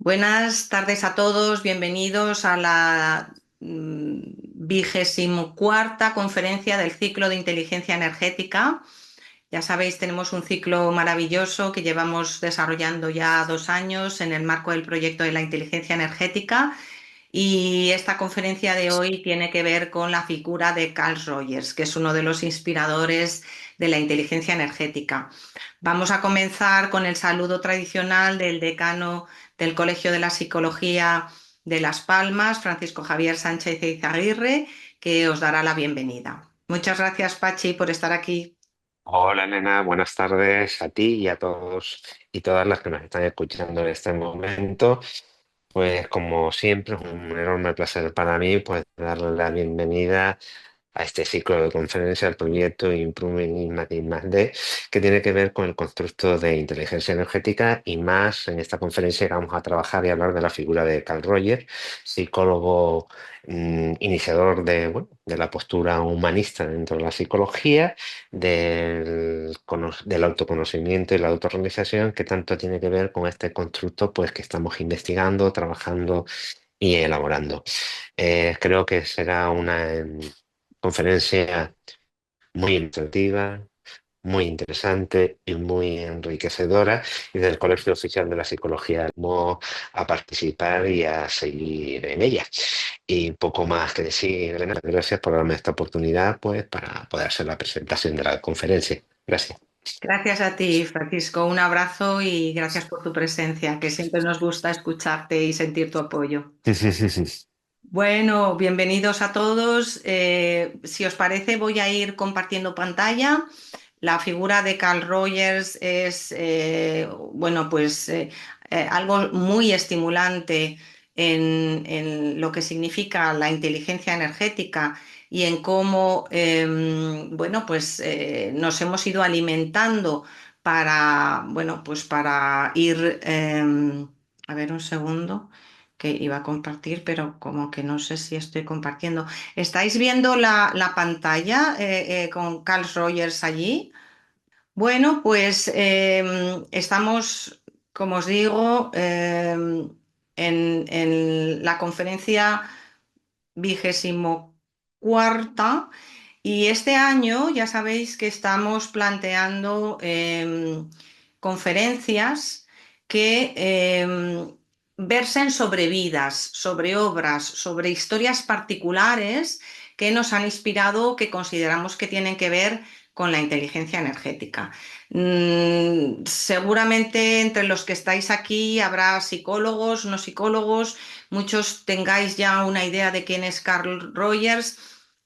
Buenas tardes a todos, bienvenidos a la 24ª conferencia del ciclo de inteligencia energética. Ya sabéis, tenemos un ciclo maravilloso que llevamos desarrollando ya 2 años en el marco del proyecto de la inteligencia energética y esta conferencia de hoy tiene que ver con la figura de Carl Rogers, que es uno de los inspiradores de la inteligencia energética. Vamos a comenzar con el saludo tradicional del decano del Colegio de la Psicología de Las Palmas, Francisco Javier Sánchez Eizaguirre, que os dará la bienvenida. Muchas gracias, Pachi, por estar aquí. Hola, Elena, buenas tardes a ti y a todos y todas las que nos están escuchando en este momento. Pues como siempre, es un enorme placer para mí pues darle la bienvenida a este ciclo de conferencias, al proyecto Improving I+D+D, que tiene que ver con el constructo de inteligencia energética y más en esta conferencia que vamos a trabajar y hablar de la figura de Carl Rogers, psicólogo iniciador de la postura humanista dentro de la psicología, del autoconocimiento y la autorrealización, que tanto tiene que ver con este constructo pues, que estamos investigando, trabajando y elaborando. Creo que será una conferencia muy ilustrativa, muy interesante y muy enriquecedora, y del Colegio Oficial de la Psicología animo a participar y a seguir en ella. Y poco más que decir, Elena, gracias por darme esta oportunidad pues, para poder hacer la presentación de la conferencia. Gracias. Gracias a ti, Francisco. Un abrazo y gracias por tu presencia, que siempre nos gusta escucharte y sentir tu apoyo. Bueno, bienvenidos a todos. Si os parece, voy a ir compartiendo pantalla. La figura de Carl Rogers es, bueno, pues algo muy estimulante en lo que significa la inteligencia energética y en cómo, bueno, pues nos hemos ido alimentando para, bueno, pues para ir, a ver un segundo que iba a compartir, pero como que no sé si estoy compartiendo. ¿Estáis viendo la pantalla con Carl Rogers allí? Bueno, pues estamos, como os digo, en la conferencia 24ª y este año ya sabéis que estamos planteando conferencias que versen sobre vidas, sobre obras, sobre historias particulares que nos han inspirado, que consideramos que tienen que ver con la inteligencia energética. Seguramente entre los que estáis aquí habrá psicólogos, no psicólogos, muchos tengáis ya una idea de quién es Carl Rogers.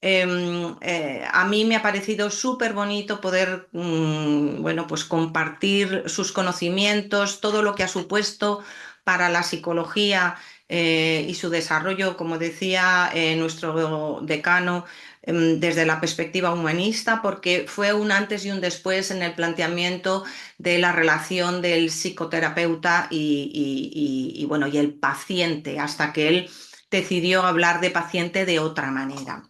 A mí me ha parecido súper bonito poder, bueno, pues compartir sus conocimientos, todo lo que ha supuesto para la psicología y su desarrollo, como decía nuestro decano, desde la perspectiva humanista, porque fue un antes y un después en el planteamiento de la relación del psicoterapeuta bueno, y el paciente, hasta que él decidió hablar de paciente de otra manera.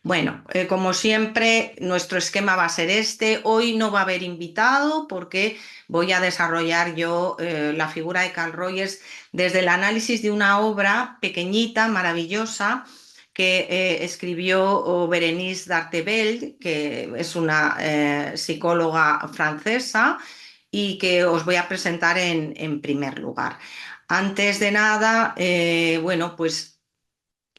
Bueno, como siempre, nuestro esquema va a ser este. Hoy no va a haber invitado porque voy a desarrollar yo la figura de Carl Rogers desde el análisis de una obra pequeñita, maravillosa, que escribió Bérénice Dartevelde, que es una psicóloga francesa y que os voy a presentar en primer lugar. Antes de nada, bueno, pues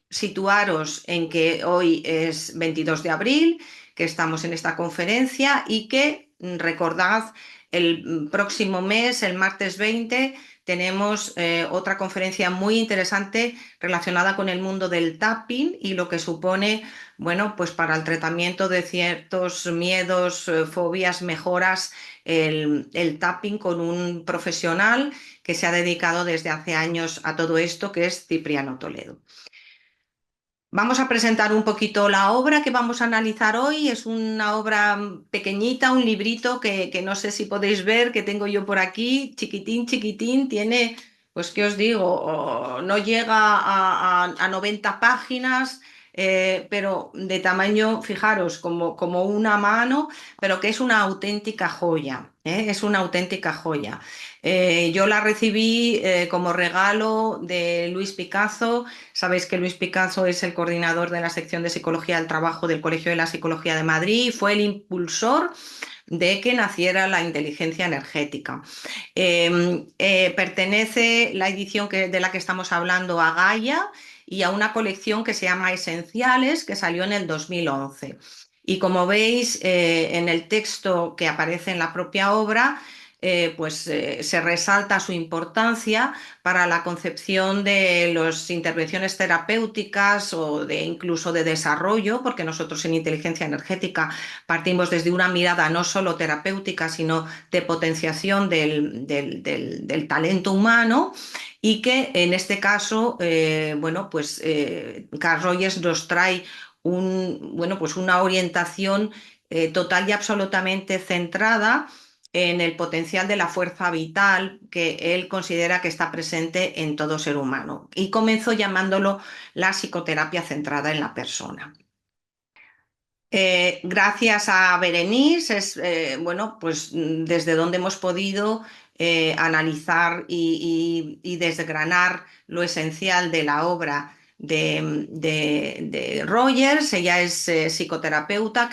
situaros en que hoy es 22 de abril, que estamos en esta conferencia y que recordad el próximo mes, el martes 20, tenemos otra conferencia muy interesante relacionada con el mundo del tapping y lo que supone, bueno, pues para el tratamiento de ciertos miedos, fobias, mejoras, el tapping con un profesional que se ha dedicado desde hace años a todo esto, que es Cipriano Toledo. Vamos a presentar un poquito la obra que vamos a analizar hoy. Es una obra pequeñita, un librito que no sé si podéis ver, que tengo yo por aquí, chiquitín, chiquitín. Tiene, pues, ¿qué os digo? No llega a 90 páginas. pero de tamaño, fijaros, como una mano, pero que es una auténtica joya, ¿eh? Es una auténtica joya. Yo la recibí como regalo de Luis Picazo. Sabéis que Luis Picazo es el coordinador de la sección de Psicología del Trabajo del Colegio de la Psicología de Madrid y fue el impulsor de que naciera la inteligencia energética. Pertenece la edición de la que estamos hablando a Gaia y a una colección que se llama Esenciales, que salió en el 2011. Y como veis en el texto que aparece en la propia obra, se resalta su importancia para la concepción de las intervenciones terapéuticas o de incluso de desarrollo, porque nosotros en inteligencia energética partimos desde una mirada no solo terapéutica, sino de potenciación del talento humano y que en este caso, Carl Rogers nos trae una orientación total y absolutamente centrada en el potencial de la fuerza vital que él considera que está presente en todo ser humano. Y comenzó llamándolo la psicoterapia centrada en la persona. Gracias a Berenice, desde donde hemos podido analizar y desgranar lo esencial de la obra de Rogers. Ella es psicoterapeuta,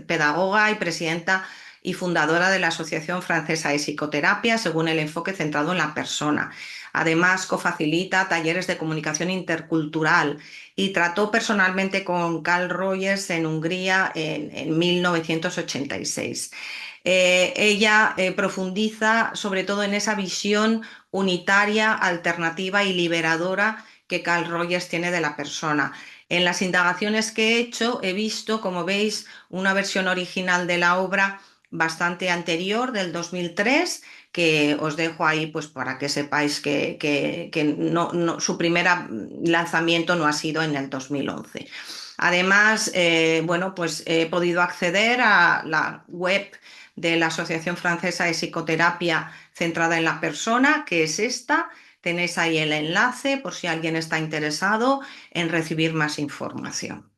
pedagoga y presidenta y fundadora de la Asociación Francesa de Psicoterapia, según el enfoque centrado en la persona. Además, cofacilita talleres de comunicación intercultural y trató personalmente con Carl Rogers en Hungría en 1986. Ella profundiza sobre todo en esa visión unitaria, alternativa y liberadora que Carl Rogers tiene de la persona. En las indagaciones que he hecho he visto, como veis, una versión original de la obra bastante anterior, del 2003, que os dejo ahí pues para que sepáis que su primer lanzamiento no ha sido en el 2011. Además, he podido acceder a la web de la Asociación Francesa de Psicoterapia centrada en la persona, que es esta. Tenéis ahí el enlace por si alguien está interesado en recibir más información.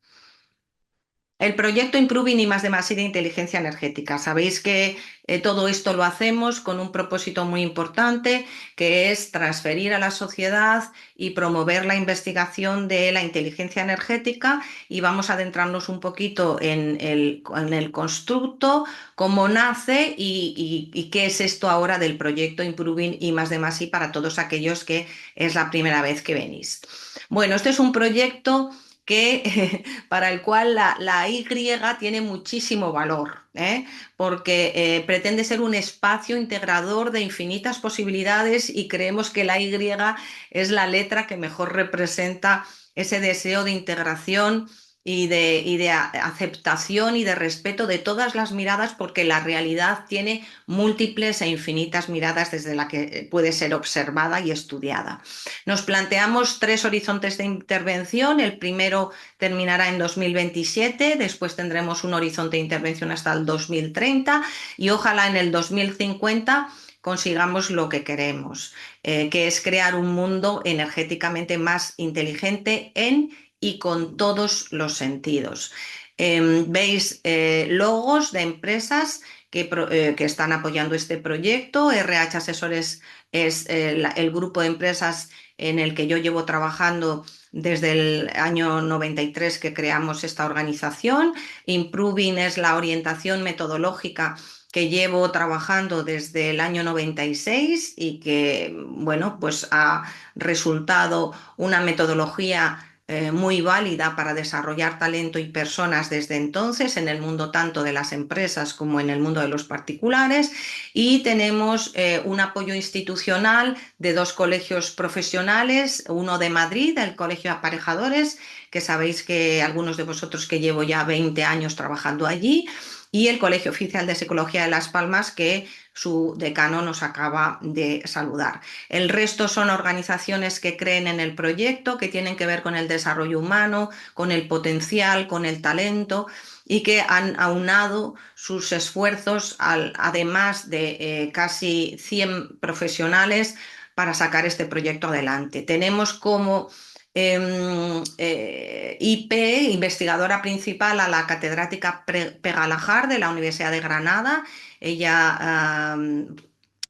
El proyecto Improving I+D+I de inteligencia energética. Sabéis que todo esto lo hacemos con un propósito muy importante, que es transferir a la sociedad y promover la investigación de la inteligencia energética, y vamos a adentrarnos un poquito en el constructo, cómo nace y qué es esto ahora del proyecto Improving I+D+I para todos aquellos que es la primera vez que venís. Bueno, este es un proyecto para el cual la Y tiene muchísimo valor, porque pretende ser un espacio integrador de infinitas posibilidades, y creemos que la Y es la letra que mejor representa ese deseo de integración y de aceptación y de respeto de todas las miradas, porque la realidad tiene múltiples e infinitas miradas desde la que puede ser observada y estudiada. Nos planteamos 3 horizontes de intervención. El primero terminará en 2027, después tendremos un horizonte de intervención hasta el 2030 y ojalá en el 2050 consigamos lo que queremos, que es crear un mundo energéticamente más inteligente en y con todos los sentidos. Veis logos de empresas que están apoyando este proyecto. RH Asesores es el grupo de empresas en el que yo llevo trabajando desde el año 93, que creamos esta organización. Improving es la orientación metodológica que llevo trabajando desde el año 96 y que, ha resultado una metodología muy válida para desarrollar talento y personas desde entonces en el mundo tanto de las empresas como en el mundo de los particulares. Y tenemos un apoyo institucional de 2 colegios profesionales, uno de Madrid, el Colegio de Aparejadores, que sabéis que algunos de vosotros que llevo ya 20 años trabajando allí, y el Colegio Oficial de Psicología de Las Palmas, que su decano nos acaba de saludar. El resto son organizaciones que creen en el proyecto, que tienen que ver con el desarrollo humano, con el potencial, con el talento, y que han aunado sus esfuerzos además de casi 100 profesionales para sacar este proyecto adelante. Tenemos como IP, investigadora principal a la catedrática Pegalajar de la Universidad de Granada. Ella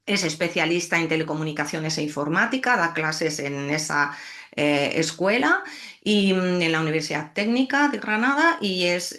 es especialista en telecomunicaciones e informática, da clases en esa escuela y en la Universidad Técnica de Granada y es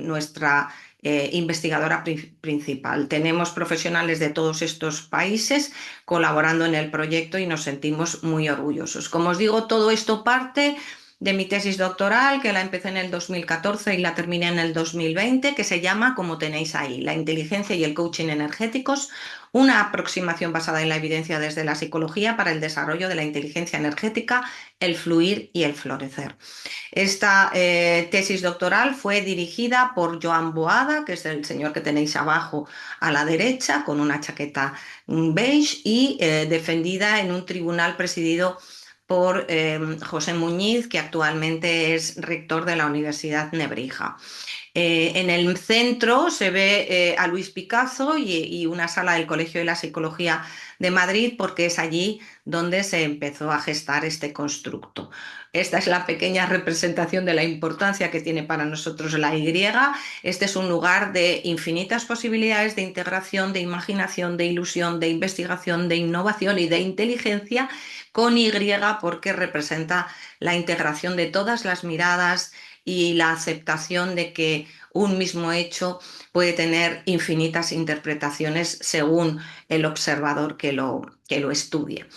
nuestra investigadora principal. Tenemos profesionales de todos estos países colaborando en el proyecto y nos sentimos muy orgullosos. Como os digo, todo esto parte de mi tesis doctoral, que la empecé en el 2014 y la terminé en el 2020, que se llama, como tenéis ahí, La inteligencia y el coaching energéticos, una aproximación basada en la evidencia desde la psicología para el desarrollo de la inteligencia energética, el fluir y el florecer. Esta tesis doctoral fue dirigida por Joan Boada, que es el señor que tenéis abajo a la derecha, con una chaqueta beige, y defendida en un tribunal presidido por José Muñiz, que actualmente es rector de la Universidad Nebrija. En el centro se ve a Luis Picasso y una sala del Colegio de la Psicología de Madrid, porque es allí donde se empezó a gestar este constructo. Esta es la pequeña representación de la importancia que tiene para nosotros la Y. Este es un lugar de infinitas posibilidades de integración, de imaginación, de ilusión, de investigación, de innovación y de inteligencia con Y, porque representa la integración de todas las miradas y la aceptación de que un mismo hecho puede tener infinitas interpretaciones según el observador que lo estudie.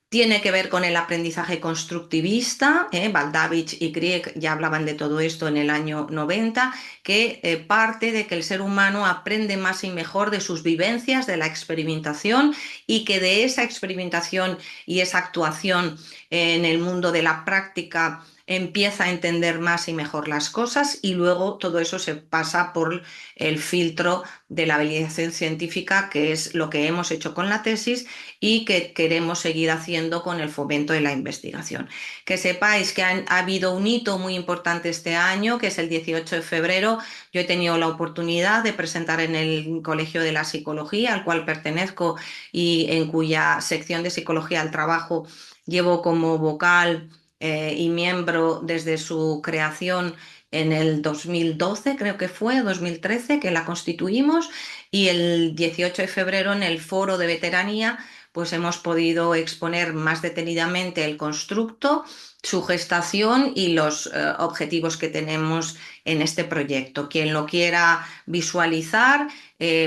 Tiene que ver con el aprendizaje constructivista, Baldavich y Grieg ya hablaban de todo esto en el año 90, que parte de que el ser humano aprende más y mejor de sus vivencias, de la experimentación, y que de esa experimentación y esa actuación en el mundo de la práctica empieza a entender más y mejor las cosas, y luego todo eso se pasa por el filtro de la validación científica, que es lo que hemos hecho con la tesis y que queremos seguir haciendo con el fomento de la investigación. Que sepáis que ha habido un hito muy importante este año, que es el 18 de febrero. Yo he tenido la oportunidad de presentar en el Colegio de la Psicología, al cual pertenezco y en cuya sección de Psicología del Trabajo llevo como vocal y miembro desde su creación en el 2012, creo que fue, 2013, que la constituimos, y el 18 de febrero en el foro de veteranía pues hemos podido exponer más detenidamente el constructo, su gestación y los objetivos que tenemos en este proyecto. Quien lo quiera visualizar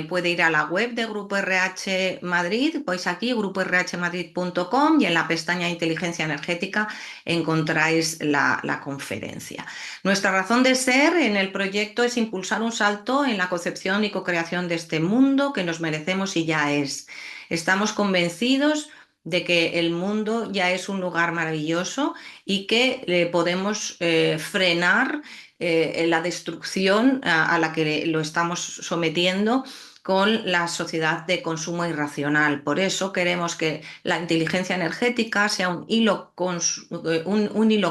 puede ir a la web de Grupo RH Madrid, pues aquí gruporhmadrid.com, y en la pestaña Inteligencia Energética encontráis la conferencia. Nuestra razón de ser en el proyecto es impulsar un salto en la concepción y co-creación de este mundo que nos merecemos y ya es. Estamos convencidos de que el mundo ya es un lugar maravilloso y que podemos frenar la destrucción a la que lo estamos sometiendo con la sociedad de consumo irracional. Por eso queremos que la inteligencia energética sea un hilo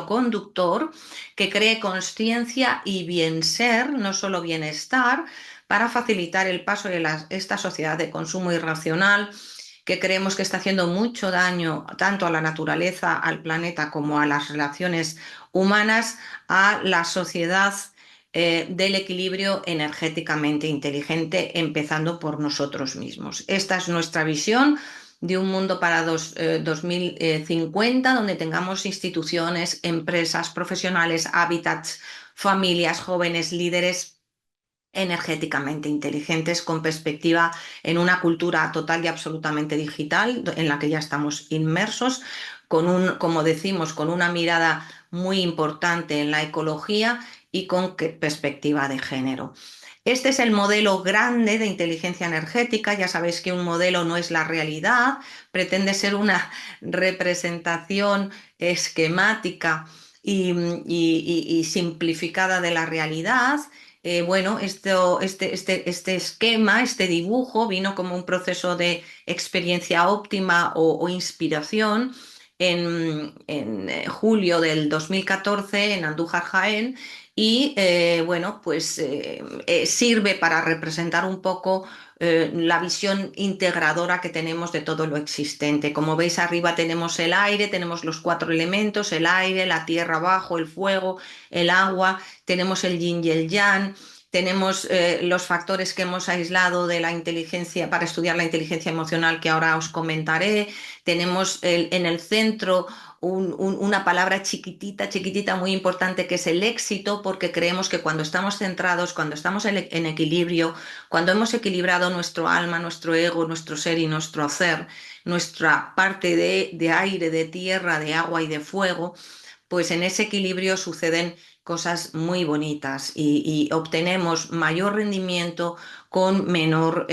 conductor que cree conciencia y bien ser, no solo bienestar, para facilitar el paso de esta sociedad de consumo irracional, que creemos que está haciendo mucho daño tanto a la naturaleza, al planeta, como a las relaciones humanas, a la sociedad del equilibrio energéticamente inteligente, empezando por nosotros mismos. Esta es nuestra visión de un mundo para 2050, donde tengamos instituciones, empresas, profesionales, hábitats, familias, jóvenes, líderes energéticamente inteligentes, con perspectiva en una cultura total y absolutamente digital en la que ya estamos inmersos, como decimos, con una mirada muy importante en la ecología y con perspectiva de género. Este es el modelo grande de inteligencia energética. Ya sabéis que un modelo no es la realidad, pretende ser una representación esquemática y simplificada de la realidad. Bueno, este esquema, este dibujo, vino como un proceso de experiencia óptima o inspiración en julio del 2014 en Andújar, Jaén, y bueno, pues sirve para representar un poco la visión integradora que tenemos de todo lo existente. Como veis arriba tenemos el aire, tenemos los cuatro elementos, el aire, la tierra abajo, el fuego, el agua, tenemos el yin y el yang. Tenemos los factores que hemos aislado de la inteligencia para estudiar la inteligencia emocional que ahora os comentaré. Tenemos en el centro una palabra chiquitita, chiquitita, muy importante, que es el éxito, porque creemos que cuando estamos centrados, cuando estamos en equilibrio, cuando hemos equilibrado nuestro alma, nuestro ego, nuestro ser y nuestro hacer, nuestra parte de aire, de tierra, de agua y de fuego, pues en ese equilibrio suceden cosas muy bonitas y obtenemos mayor rendimiento con menor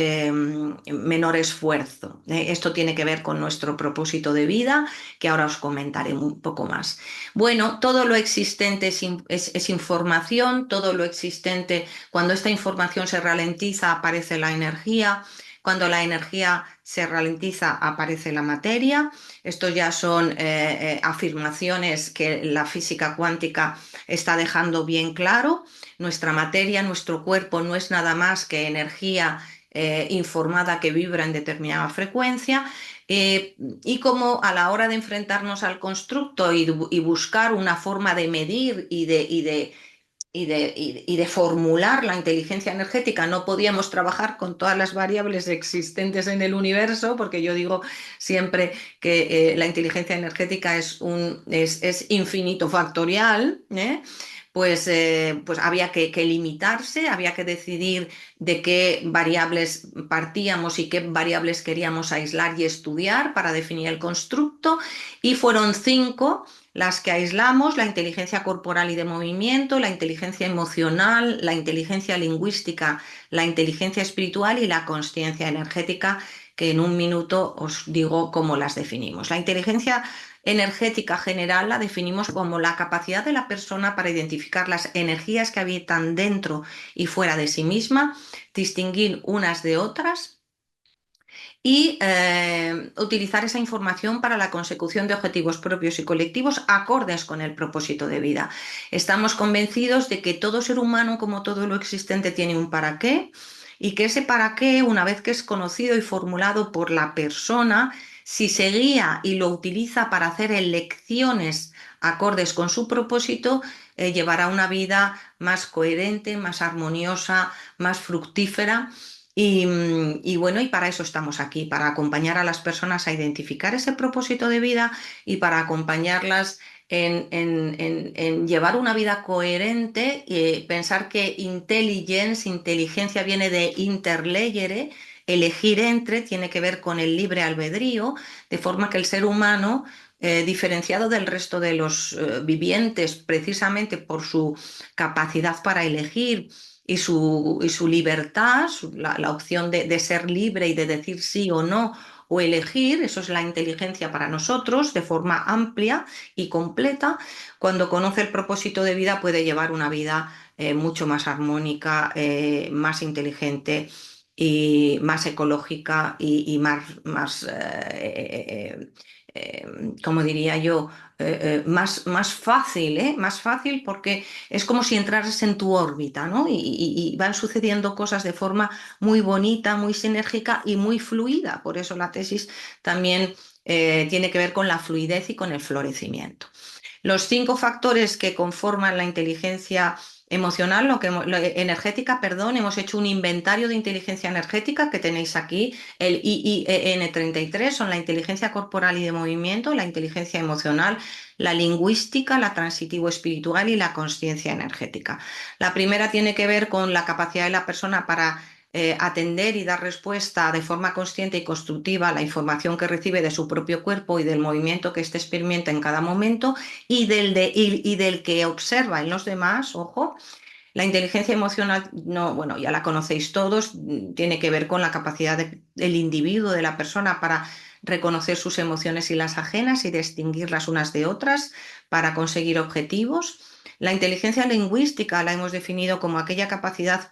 esfuerzo. Esto tiene que ver con nuestro propósito de vida, que ahora os comentaré un poco más. Bueno, todo lo existente es información, todo lo existente, cuando esta información se ralentiza, aparece la energía. Cuando la energía se ralentiza, aparece la materia. Estos ya son afirmaciones que la física cuántica está dejando bien claro. Nuestra materia, nuestro cuerpo no es nada más que energía informada que vibra en determinada frecuencia. Y como a la hora de enfrentarnos al constructo y buscar una forma de medir y de formular la inteligencia energética, no podíamos trabajar con todas las variables existentes en el universo, porque yo digo siempre que la inteligencia energética es infinito factorial, ¿eh? Pues había que limitarse, había que decidir de qué variables partíamos y qué variables queríamos aislar y estudiar para definir el constructo, y fueron 5 las que aislamos: la inteligencia corporal y de movimiento, la inteligencia emocional, la inteligencia lingüística, la inteligencia espiritual y la consciencia energética, que en un minuto os digo cómo las definimos. La inteligencia energética general la definimos como la capacidad de la persona para identificar las energías que habitan dentro y fuera de sí misma, distinguir unas de otras y utilizar esa información para la consecución de objetivos propios y colectivos acordes con el propósito de vida. Estamos convencidos de que todo ser humano, como todo lo existente, tiene un para qué, y que ese para qué, una vez que es conocido y formulado por la persona, si se guía y lo utiliza para hacer elecciones acordes con su propósito, llevará una vida más coherente, más armoniosa, más fructífera. Y bueno, y para eso estamos aquí, para acompañar a las personas a identificar ese propósito de vida y para acompañarlas en llevar una vida coherente. Pensar que inteligencia, viene de interlegere, elegir entre, tiene que ver con el libre albedrío, de forma que el ser humano, diferenciado del resto de los vivientes, precisamente por su capacidad para elegir y su libertad, la opción de ser libre y de decir sí o no, o elegir, eso es la inteligencia para nosotros, de forma amplia y completa. Cuando conoce el propósito de vida, puede llevar una vida mucho más armónica, más inteligente y más ecológica y como diría yo, más fácil, ¿eh? Más fácil, porque es como si entraras en tu órbita, ¿no? Y van sucediendo cosas de forma muy bonita, muy sinérgica y muy fluida. Por eso la tesis también tiene que ver con la fluidez y con el florecimiento. Los 5 factores que conforman la inteligencia emocional, energética, perdón, hemos hecho un inventario de inteligencia energética que tenéis aquí. El IIEN 33 son la inteligencia corporal y de movimiento, la inteligencia emocional, la lingüística, la transitivo espiritual y la consciencia energética. La primera tiene que ver con la capacidad de la persona para atender y dar respuesta de forma consciente y constructiva a la información que recibe de su propio cuerpo y del movimiento que éste experimenta en cada momento, y del que observa en los demás. Ojo, la inteligencia emocional, no, bueno, ya la conocéis todos, tiene que ver con la capacidad del individuo, de la persona, para reconocer sus emociones y las ajenas y distinguirlas unas de otras para conseguir objetivos. La inteligencia lingüística la hemos definido como aquella capacidad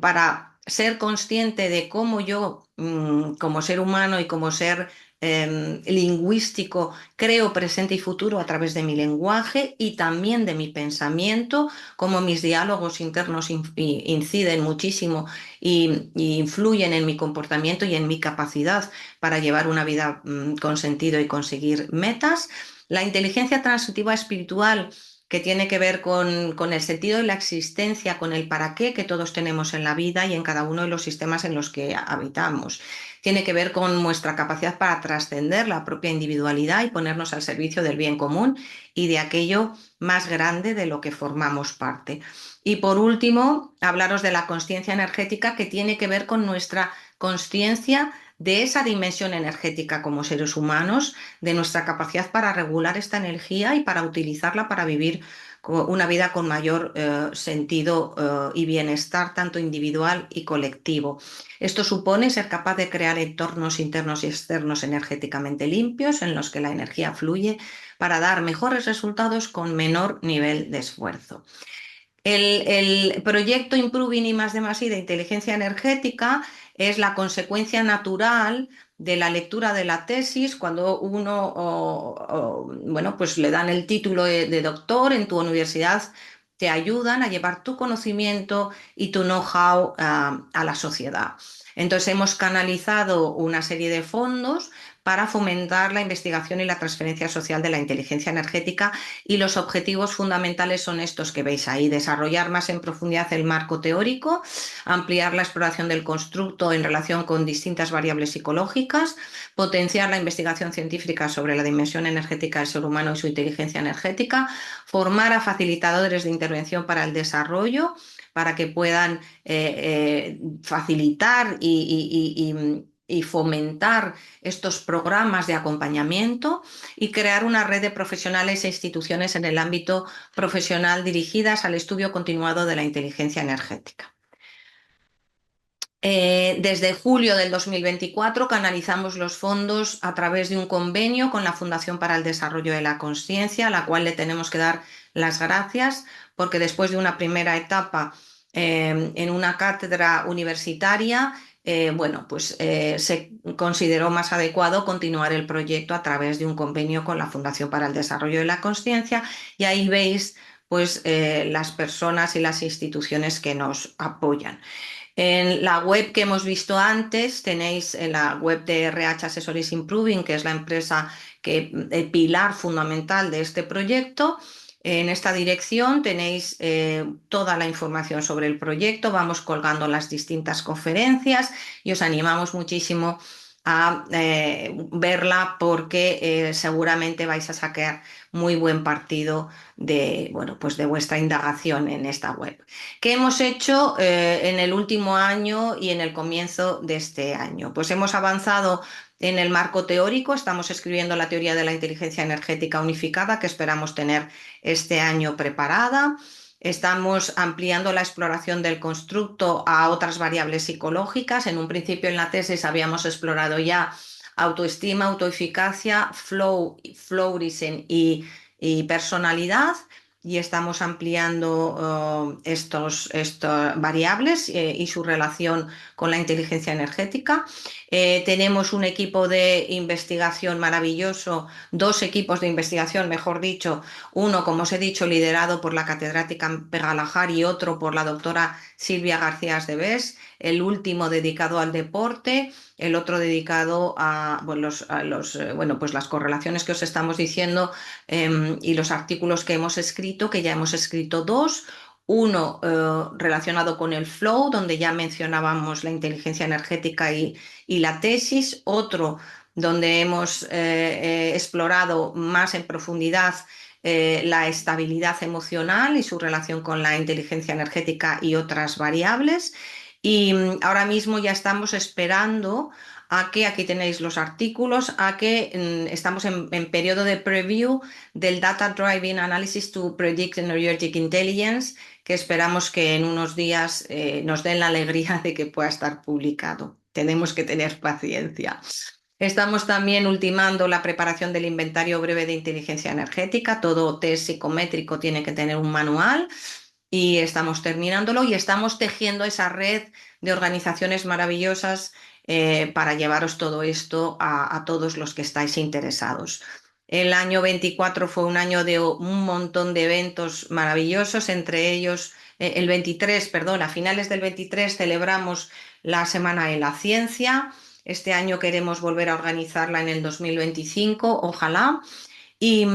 para ser consciente de cómo yo, como ser humano y como ser lingüístico, creo presente y futuro a través de mi lenguaje y también de mi pensamiento, como mis diálogos internos inciden muchísimo y influyen en mi comportamiento y en mi capacidad para llevar una vida con sentido y conseguir metas. La inteligencia transitiva espiritual, que tiene que ver con el sentido de la existencia, con el para qué que todos tenemos en la vida y en cada uno de los sistemas en los que habitamos. Tiene que ver con nuestra capacidad para trascender la propia individualidad y ponernos al servicio del bien común y de aquello más grande de lo que formamos parte. Y por último, hablaros de la consciencia energética, que tiene que ver con nuestra consciencia de esa dimensión energética como seres humanos, de nuestra capacidad para regular esta energía y para utilizarla para vivir una vida con mayor sentido y bienestar, tanto individual y colectivo. Esto supone ser capaz de crear entornos internos y externos energéticamente limpios en los que la energía fluye para dar mejores resultados con menor nivel de esfuerzo. El proyecto Improving I+D+I de inteligencia energética es la consecuencia natural de la lectura de la tesis cuando uno, bueno, pues le dan el título de doctor en tu universidad, te ayudan a llevar tu conocimiento y tu know-how a la sociedad. Entonces hemos canalizado una serie de fondos para fomentar la investigación y la transferencia social de la inteligencia energética, y los objetivos fundamentales son estos que veis ahí: desarrollar más en profundidad el marco teórico, ampliar la exploración del constructo en relación con distintas variables psicológicas, potenciar la investigación científica sobre la dimensión energética del ser humano y su inteligencia energética, formar a facilitadores de intervención para el desarrollo, para que puedan facilitar y fomentar estos programas de acompañamiento, y crear una red de profesionales e instituciones en el ámbito profesional dirigidas al estudio continuado de la inteligencia energética. Desde julio del 2024 canalizamos los fondos a través de un convenio con la Fundación para el Desarrollo de la Consciencia, a la cual le tenemos que dar las gracias, porque después de una primera etapa en una cátedra universitaria, bueno, pues se consideró más adecuado continuar el proyecto a través de un convenio con la Fundación para el Desarrollo de la Consciencia, y ahí veis pues las personas y las instituciones que nos apoyan. En la web que hemos visto antes tenéis en la web de RH Asesores Improving, que es la empresa el pilar fundamental de este proyecto. En esta dirección tenéis toda la información sobre el proyecto, vamos colgando las distintas conferencias y os animamos muchísimo a verla, porque seguramente vais a sacar muy buen partido de, bueno, pues de vuestra indagación en esta web. ¿Qué hemos hecho en el último año y en el comienzo de este año? Pues hemos avanzado en el marco teórico, estamos escribiendo la teoría de la inteligencia energética unificada, que esperamos tener este año preparada. Estamos ampliando la exploración del constructo a otras variables psicológicas. En un principio en la tesis habíamos explorado ya autoestima, autoeficacia, flow reason y personalidad, y estamos ampliando estas variables y su relación con la inteligencia energética. Tenemos un equipo de investigación maravilloso, dos equipos de investigación, mejor dicho, uno, como os he dicho, liderado por la catedrática Pegalahar y otro por la doctora Silvia García de Bes, el último dedicado al deporte, el otro dedicado a, bueno, pues las correlaciones que os estamos diciendo y los artículos que hemos escrito, que ya hemos escrito dos. Uno relacionado con el flow, donde ya mencionábamos la inteligencia energética y la tesis. Otro donde hemos explorado más en profundidad la estabilidad emocional y su relación con la inteligencia energética y otras variables. Y ahora mismo ya estamos esperando a que, aquí tenéis los artículos, a que estamos en periodo de preview del Data Driving Analysis to Predict Energetic Intelligence, que esperamos que en unos días nos den la alegría de que pueda estar publicado. Tenemos que tener paciencia. Estamos también ultimando la preparación del inventario breve de inteligencia energética. Todo test psicométrico tiene que tener un manual, y estamos terminándolo, y estamos tejiendo esa red de organizaciones maravillosas para llevaros todo esto a todos los que estáis interesados. El año 24 fue un año de un montón de eventos maravillosos, entre ellos el 23, perdón, a finales del 23 celebramos la Semana de la Ciencia. Este año queremos volver a organizarla en el 2025, ojalá. Y,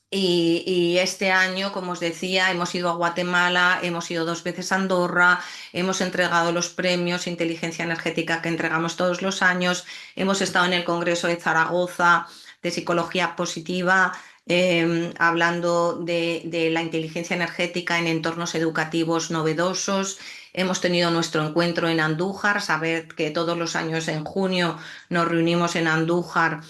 y este año, como os decía, hemos ido a Guatemala, hemos ido 2 veces a Andorra, hemos entregado los premios Inteligencia Energética que entregamos todos los años, hemos estado en el Congreso de Zaragoza de Psicología Positiva, hablando de la inteligencia energética en entornos educativos novedosos. Hemos tenido nuestro encuentro en Andújar, saber que todos los años en junio nos reunimos en Andújar,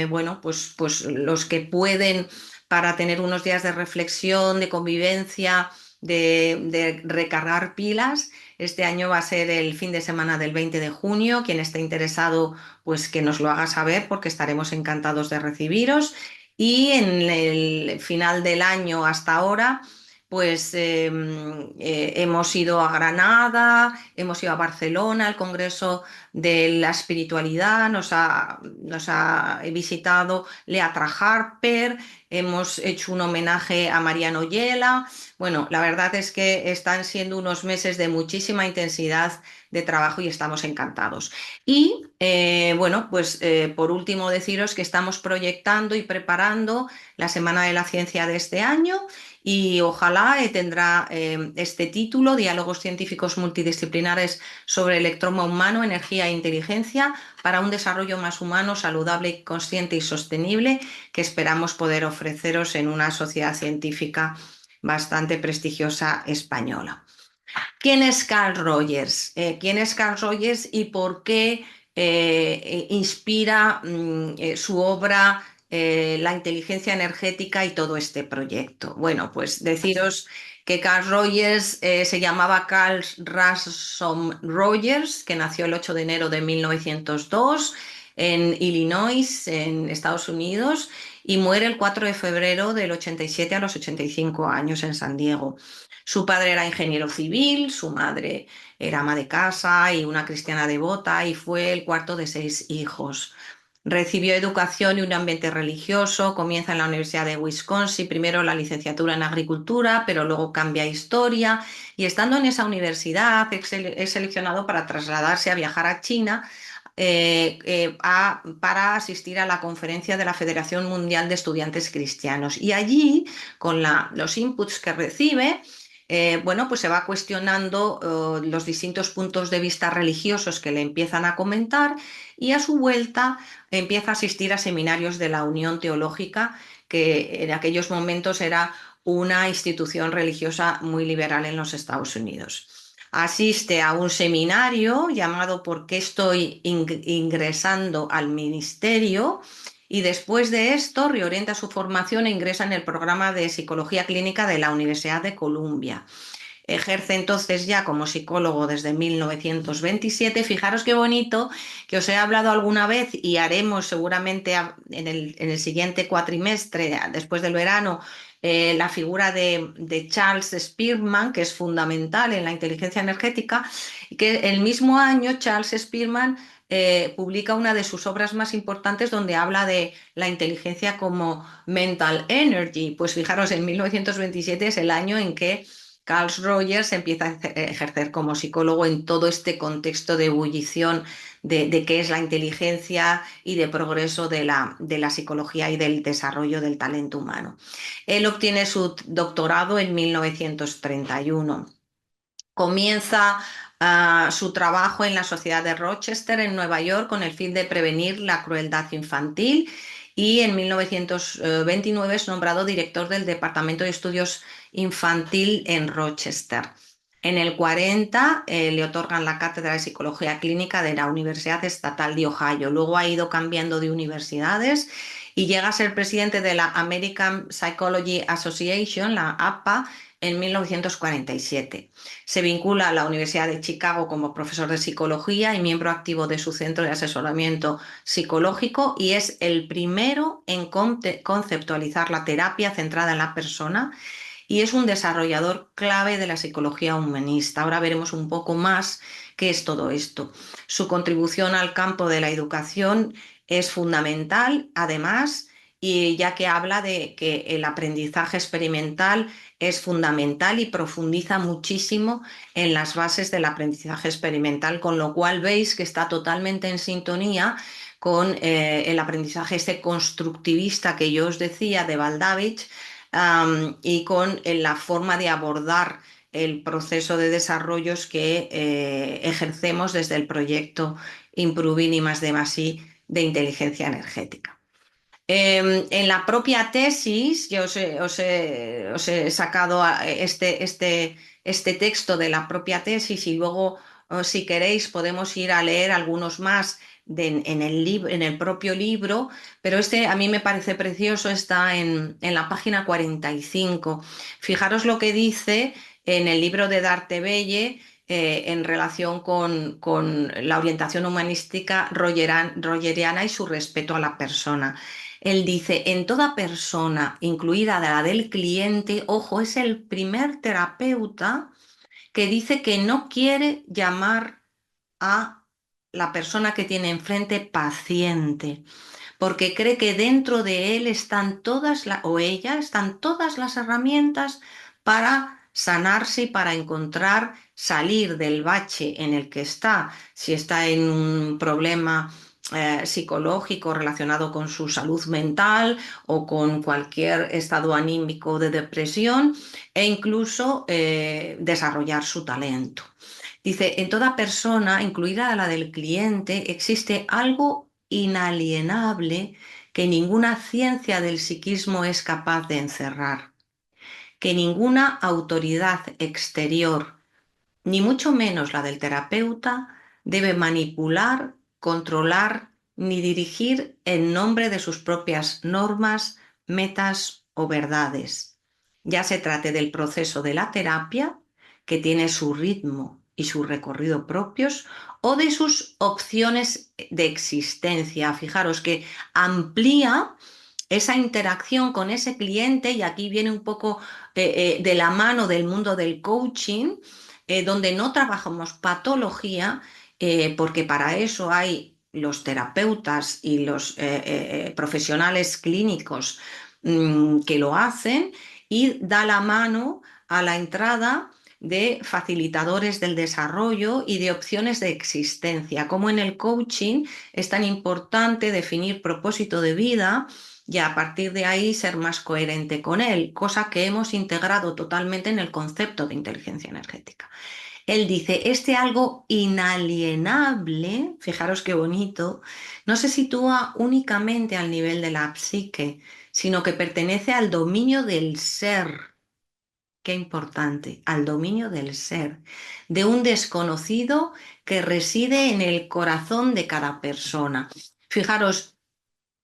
bueno, pues los que pueden, para tener unos días de reflexión, de convivencia, de recargar pilas. Este año va a ser el fin de semana del 20 de junio. Quien esté interesado, pues que nos lo haga saber porque estaremos encantados de recibiros. Y en el final del año hasta ahora, pues hemos ido a Granada, hemos ido a Barcelona, al Congreso de la Espiritualidad, nos ha visitado Leatra Harper, hemos hecho un homenaje a Mariano Yela. Bueno, la verdad es que están siendo unos meses de muchísima intensidad de trabajo y estamos encantados. Y bueno, pues por último deciros que estamos proyectando y preparando la Semana de la Ciencia de este año y ojalá tendrá este título, Diálogos científicos multidisciplinares sobre el electroma humano, energía e inteligencia para un desarrollo más humano, saludable, consciente y sostenible, que esperamos poder ofreceros en una sociedad científica bastante prestigiosa española. ¿Quién es Carl Rogers? ¿Quién es Carl Rogers y por qué inspira su obra la inteligencia energética y todo este proyecto? Bueno, pues deciros que Carl Rogers se llamaba Carl Ransom Rogers, que nació el 8 de enero de 1902 en Illinois, en Estados Unidos, y muere el 4 de febrero del 87 a los 85 años en San Diego. Su padre era ingeniero civil, su madre era ama de casa y una cristiana devota y fue el cuarto de 6 hijos. Recibió educación y un ambiente religioso, comienza en la Universidad de Wisconsin, primero la licenciatura en agricultura, pero luego cambia a historia y estando en esa universidad es seleccionado para trasladarse a viajar a China para asistir a la conferencia de la Federación Mundial de Estudiantes Cristianos. Y allí, con los inputs que recibe, bueno, pues se va cuestionando los distintos puntos de vista religiosos que le empiezan a comentar y a su vuelta empieza a asistir a seminarios de la Unión Teológica, que en aquellos momentos era una institución religiosa muy liberal en los Estados Unidos. Asiste a un seminario llamado ¿Por qué estoy ingresando al ministerio? Y después de esto reorienta su formación e ingresa en el programa de psicología clínica de la Universidad de Columbia. Ejerce entonces ya como psicólogo desde 1927. Fijaros qué bonito que os he hablado alguna vez y haremos seguramente en el siguiente cuatrimestre, después del verano, la figura de Charles Spearman, que es fundamental en la inteligencia energética, y que el mismo año Charles Spearman publica una de sus obras más importantes donde habla de la inteligencia como mental energy. Pues fijaros, en 1927 es el año en que Carl Rogers empieza a ejercer como psicólogo en todo este contexto de ebullición de qué es la inteligencia y de progreso de la psicología y del desarrollo del talento humano. Él obtiene su doctorado en 1931. Comienza su trabajo en la Sociedad de Rochester en Nueva York con el fin de prevenir la crueldad infantil y en 1929 es nombrado director del Departamento de Estudios Infantil en Rochester. En el 40 le otorgan la cátedra de Psicología Clínica de la Universidad Estatal de Ohio. Luego ha ido cambiando de universidades y llega a ser presidente de la American Psychology Association, la APA, en 1947. Se vincula a la Universidad de Chicago como profesor de psicología y miembro activo de su centro de asesoramiento psicológico y es el primero en conceptualizar la terapia centrada en la persona y es un desarrollador clave de la psicología humanista. Ahora veremos un poco más qué es todo esto. Su contribución al campo de la educación es fundamental, además, y ya que habla de que el aprendizaje experimental es fundamental y profundiza muchísimo en las bases del aprendizaje experimental, con lo cual veis que está totalmente en sintonía con el aprendizaje este constructivista que yo os decía de Baldavich, y con la forma de abordar el proceso de desarrollos que ejercemos desde el proyecto Improving I+D+I de inteligencia energética. En la propia tesis, yo os he sacado este texto de la propia tesis y luego, si queréis, podemos ir a leer algunos más en el propio libro, pero este a mí me parece precioso, está en la página 45. Fijaros lo que dice en el libro de Darte Belle en relación con la orientación humanística rogeriana y su respeto a la persona. Él dice, en toda persona, incluida la del cliente, ojo, es el primer terapeuta que dice que no quiere llamar a la persona que tiene enfrente paciente, porque cree que dentro de él están o ella están todas las herramientas para sanarse y para encontrar, salir del bache en el que está, si está en un problema psicológico relacionado con su salud mental o con cualquier estado anímico de depresión, e incluso desarrollar su talento. Dice, en toda persona, incluida la del cliente, existe algo inalienable que ninguna ciencia del psiquismo es capaz de encerrar, que ninguna autoridad exterior, ni mucho menos la del terapeuta, debe manipular, controlar ni dirigir en nombre de sus propias normas, metas o verdades. Ya se trate del proceso de la terapia, que tiene su ritmo y su recorrido propios, o de sus opciones de existencia. Fijaros que amplía esa interacción con ese cliente, y aquí viene un poco de la mano del mundo del coaching, donde no trabajamos patología, porque para eso hay los terapeutas y los profesionales clínicos que lo hacen, y da la mano a la entrada de facilitadores del desarrollo y de opciones de existencia. Como en el coaching es tan importante definir propósito de vida y a partir de ahí ser más coherente con él, cosa que hemos integrado totalmente en el concepto de inteligencia energética. Él dice, este algo inalienable, fijaros qué bonito, no se sitúa únicamente al nivel de la psique, sino que pertenece al dominio del ser. Qué importante, al dominio del ser, de un desconocido que reside en el corazón de cada persona. Fijaros,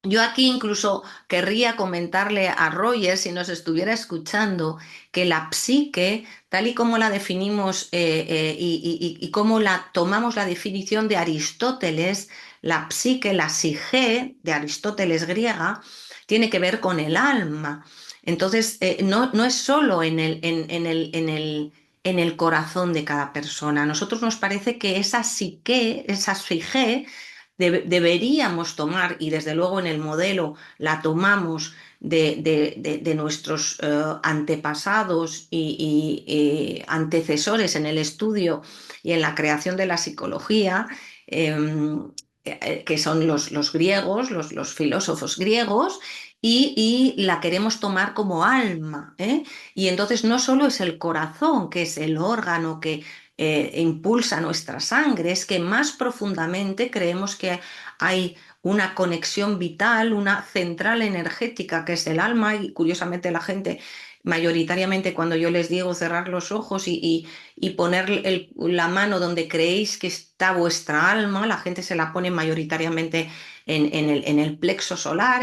yo aquí incluso querría comentarle a Roger, si nos estuviera escuchando, que la psique, tal y como la definimos y como la tomamos la definición de Aristóteles, la psique, la psique de Aristóteles griega, tiene que ver con el alma. Entonces, no es solo en el corazón de cada persona. A nosotros nos parece que esa psique, esa psique, deberíamos tomar, y desde luego en el modelo la tomamos de nuestros antepasados y antecesores en el estudio y en la creación de la psicología, que son los griegos, los filósofos griegos, y la queremos tomar como alma, ¿eh? Y entonces no solo es el corazón, que es el órgano que impulsa nuestra sangre, es que más profundamente creemos que hay una conexión vital, una central energética que es el alma, y curiosamente la gente, mayoritariamente cuando yo les digo cerrar los ojos y poner la mano donde creéis que está vuestra alma, la gente se la pone mayoritariamente en el plexo solar,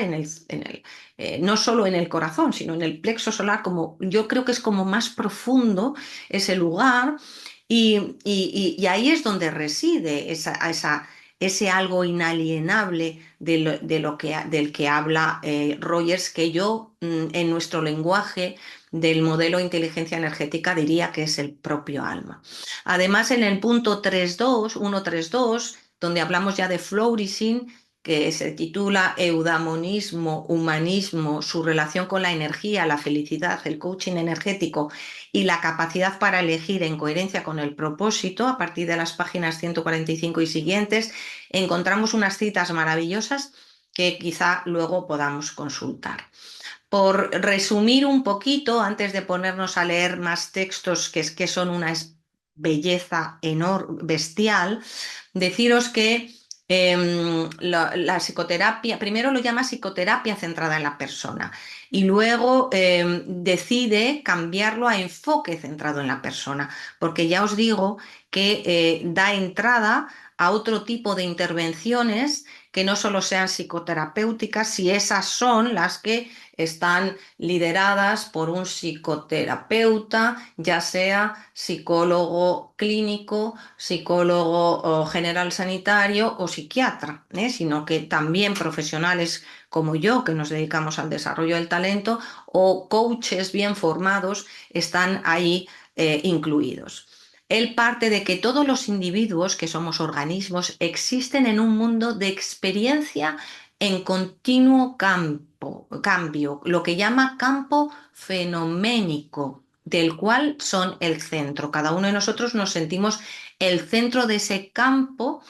no solo en el corazón, sino en el plexo solar, como yo creo que es como más profundo ese lugar. Y ahí es donde reside ese algo inalienable del que habla Rogers, que yo en nuestro lenguaje del modelo de inteligencia energética diría que es el propio alma. Además, en el punto 3.2, 1.3.2, donde hablamos ya de flourishing, que se titula Eudamonismo, Humanismo, su relación con la energía, la felicidad, el coaching energético y la capacidad para elegir en coherencia con el propósito, a partir de las páginas 145 y siguientes, encontramos unas citas maravillosas que quizá luego podamos consultar. Por resumir un poquito, antes de ponernos a leer más textos que son una belleza bestial, deciros que la psicoterapia, primero lo llama psicoterapia centrada en la persona y luego decide cambiarlo a enfoque centrado en la persona, porque ya os digo que da entrada a otro tipo de intervenciones que no solo sean psicoterapéuticas, si esas son las que están lideradas por un psicoterapeuta, ya sea psicólogo clínico, psicólogo general sanitario o psiquiatra, sino que también profesionales como yo, que nos dedicamos al desarrollo del talento, o coaches bien formados están ahí incluidos. Él parte de que todos los individuos, que somos organismos, existen en un mundo de experiencia en continuo cambio, lo que llama campo fenoménico, del cual son el centro. Cada uno de nosotros nos sentimos el centro de ese campo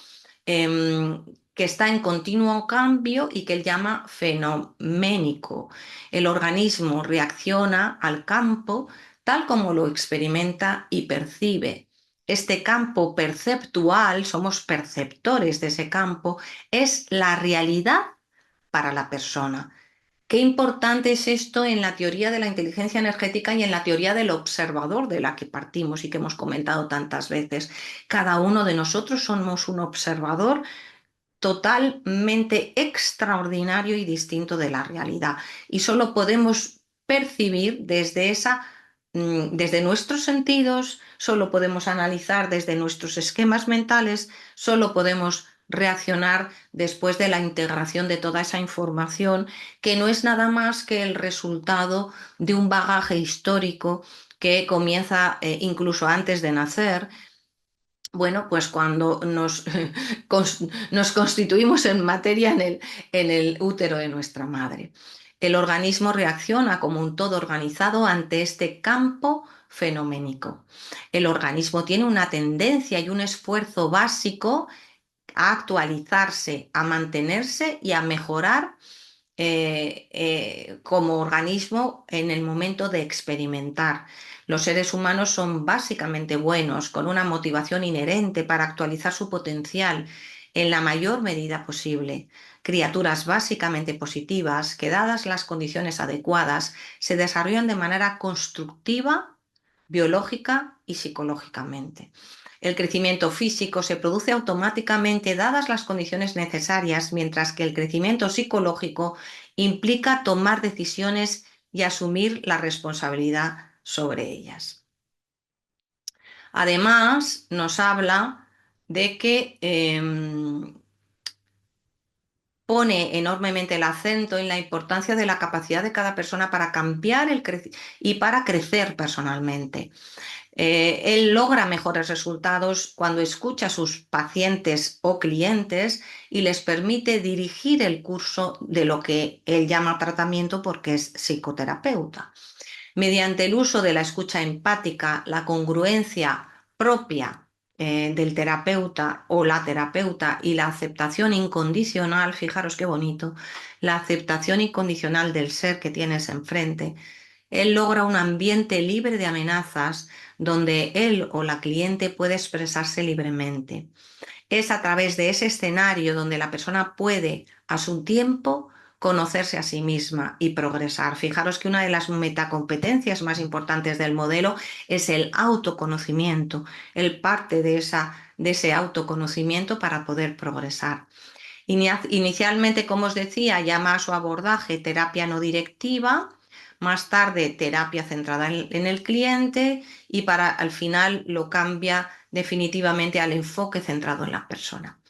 que está en continuo cambio y que él llama fenoménico. El organismo reacciona al campo tal como lo experimenta y percibe. Este campo perceptual, somos perceptores de ese campo, es la realidad para la persona. Qué importante es esto en la teoría de la inteligencia energética y en la teoría del observador de la que partimos y que hemos comentado tantas veces. Cada uno de nosotros somos un observador totalmente extraordinario y distinto de la realidad y solo podemos percibir desde nuestros sentidos, solo podemos analizar desde nuestros esquemas mentales, solo podemos reaccionar después de la integración de toda esa información, que no es nada más que el resultado de un bagaje histórico que comienza incluso antes de nacer. Bueno, pues cuando nos constituimos en materia en el útero de nuestra madre. El organismo reacciona como un todo organizado ante este campo fenoménico. El organismo tiene una tendencia y un esfuerzo básico a actualizarse, a mantenerse y a mejorar como organismo en el momento de experimentar. Los seres humanos son básicamente buenos, con una motivación inherente para actualizar su potencial en la mayor medida posible. Criaturas básicamente positivas que, dadas las condiciones adecuadas, se desarrollan de manera constructiva, biológica y psicológicamente. El crecimiento físico se produce automáticamente dadas las condiciones necesarias, mientras que el crecimiento psicológico implica tomar decisiones y asumir la responsabilidad sobre ellas. Además, nos habla de que pone enormemente el acento en la importancia de la capacidad de cada persona para cambiar y para crecer personalmente. Él logra mejores resultados cuando escucha a sus pacientes o clientes y les permite dirigir el curso de lo que él llama tratamiento porque es psicoterapeuta. Mediante el uso de la escucha empática, la congruencia propia del terapeuta o la terapeuta y la aceptación incondicional, fijaros qué bonito, la aceptación incondicional del ser que tienes enfrente, él logra un ambiente libre de amenazas donde él o la cliente puede expresarse libremente. Es a través de ese escenario donde la persona puede, a su tiempo, conocerse a sí misma y progresar. Fijaros que una de las metacompetencias más importantes del modelo es el autoconocimiento. Él parte de ese autoconocimiento para poder progresar. Inicialmente, como os decía, llama a su abordaje terapia no directiva, más tarde terapia centrada en el cliente y al final lo cambia definitivamente al enfoque centrado en la persona.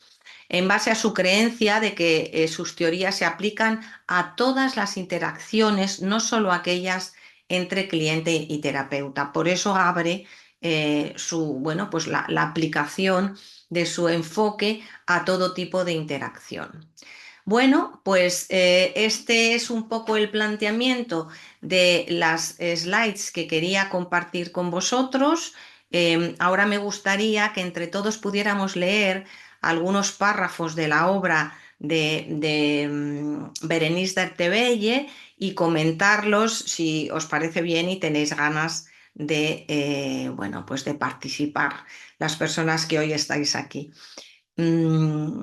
En base a su creencia de que sus teorías se aplican a todas las interacciones, no solo aquellas entre cliente y terapeuta. Por eso abre bueno, pues la aplicación de su enfoque a todo tipo de interacción. Bueno, pues este es un poco el planteamiento de las slides que quería compartir con vosotros. Ahora me gustaría que entre todos pudiéramos leer algunos párrafos de la obra de Berenice d'Artebelle y comentarlos si os parece bien y tenéis ganas de, bueno, pues de participar, las personas que hoy estáis aquí. Mm,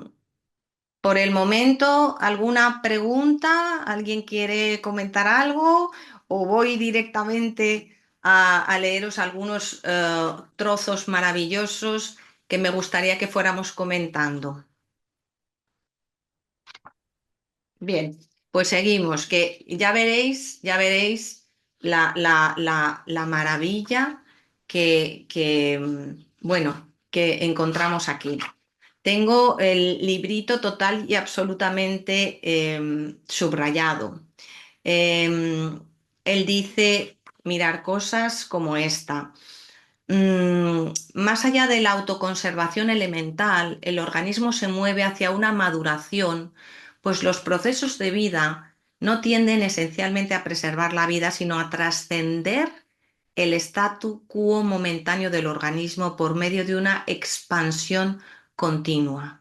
por el momento, ¿alguna pregunta? ¿Alguien quiere comentar algo? ¿O voy directamente a leeros algunos trozos maravillosos que me gustaría que fuéramos comentando? Bien, pues seguimos, que ya veréis la maravilla bueno, que encontramos aquí. Tengo el librito total y absolutamente subrayado. Él dice mirar cosas como esta. Más allá de la autoconservación elemental, el organismo se mueve hacia una maduración, pues los procesos de vida no tienden esencialmente a preservar la vida, sino a trascender el statu quo momentáneo del organismo por medio de una expansión continua.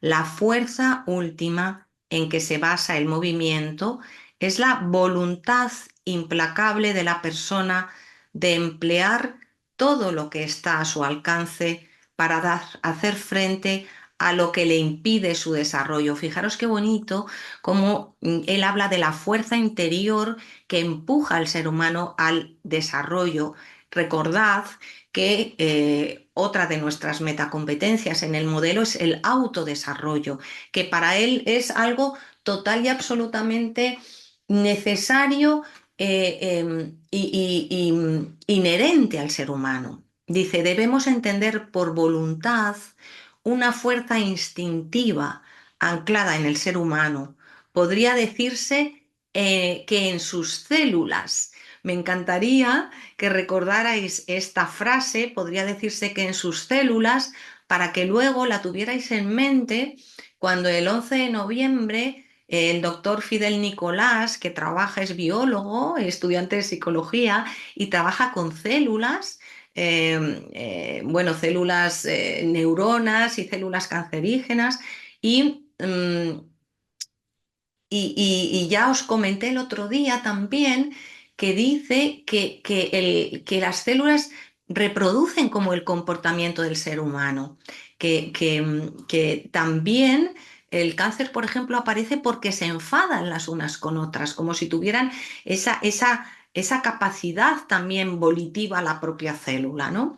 La fuerza última en que se basa el movimiento es la voluntad implacable de la persona de emplear todo lo que está a su alcance para hacer frente a lo que le impide su desarrollo. Fijaros qué bonito cómo él habla de la fuerza interior que empuja al ser humano al desarrollo. Recordad que otra de nuestras metacompetencias en el modelo es el autodesarrollo, que para él es algo total y absolutamente necesario inherente al ser humano. Dice, debemos entender por voluntad una fuerza instintiva anclada en el ser humano. Podría decirse que en sus células. Me encantaría que recordarais esta frase, podría decirse que en sus células, para que luego la tuvierais en mente cuando el 11 de noviembre el doctor Fidel Nicolás, que trabaja, es biólogo, estudiante de psicología y trabaja con células, bueno, células neuronas y células cancerígenas y ya os comenté el otro día también que dice que las células reproducen como el comportamiento del ser humano, que también el cáncer, por ejemplo, aparece porque se enfadan las unas con otras, como si tuvieran esa capacidad también volitiva la propia célula, ¿no?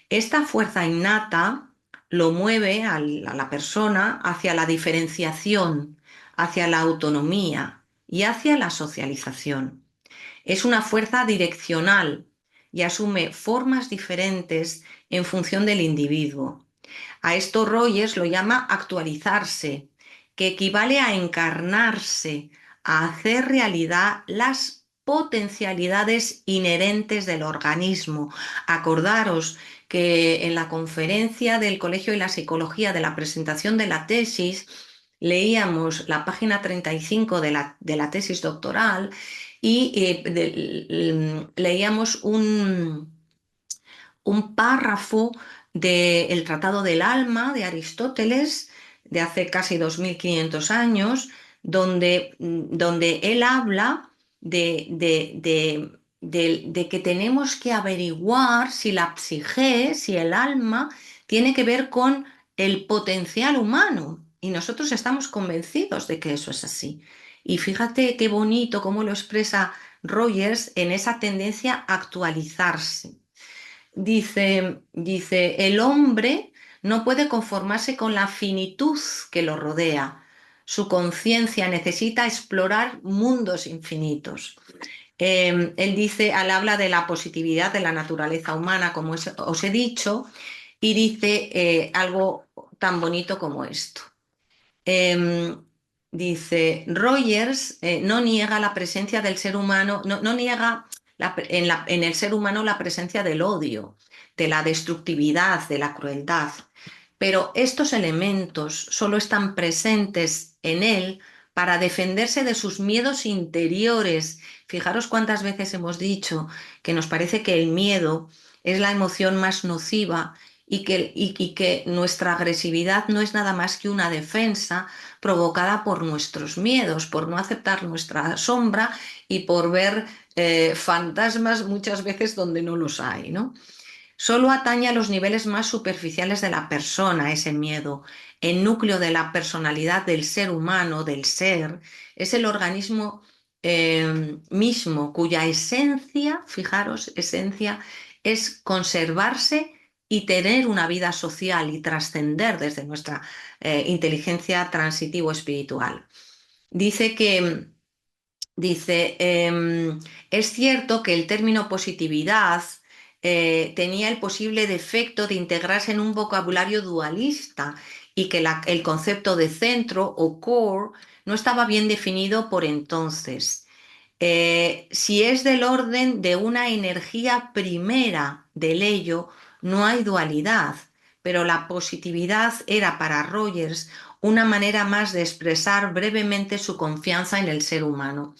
Esta fuerza innata lo mueve a la persona hacia la diferenciación, hacia la autonomía y hacia la socialización. Es una fuerza direccional y asume formas diferentes en función del individuo. A esto Rogers lo llama actualizarse, que equivale a encarnarse, a hacer realidad las potencialidades inherentes del organismo. Acordaros que en la conferencia del Colegio de la Psicología de la presentación de la tesis leíamos la página 35 de la tesis doctoral y leíamos un párrafo del Tratado del Alma de Aristóteles, de hace casi 2500 años, donde él habla de que tenemos que averiguar si la psique, si el alma, tiene que ver con el potencial humano. Y nosotros estamos convencidos de que eso es así. Y fíjate qué bonito cómo lo expresa Rogers en esa tendencia a actualizarse. Dice, el hombre no puede conformarse con la finitud que lo rodea. Su conciencia necesita explorar mundos infinitos. Él dice, al habla de la positividad de la naturaleza humana, como os he dicho, y dice algo tan bonito como esto. Dice, Rogers no niega la presencia del ser humano, no niega en el ser humano la presencia del odio, de la destructividad, de la crueldad. Pero estos elementos solo están presentes en él para defenderse de sus miedos interiores. Fijaros cuántas veces hemos dicho que nos parece que el miedo es la emoción más nociva y que nuestra agresividad no es nada más que una defensa provocada por nuestros miedos, por no aceptar nuestra sombra y por ver fantasmas muchas veces donde no los hay, ¿no? Solo atañe a los niveles más superficiales de la persona, ese miedo. El núcleo de la personalidad del ser humano, del ser, es el organismo mismo, cuya esencia, fijaros, esencia, es conservarse y tener una vida social y trascender desde nuestra inteligencia transitivo-espiritual. Dice que Dice, es cierto que el término positividad tenía el posible defecto de integrarse en un vocabulario dualista y que el concepto de centro o core no estaba bien definido por entonces. Si es del orden de una energía primera del ello, no hay dualidad, pero la positividad era para Rogers una manera más de expresar brevemente su confianza en el ser humano.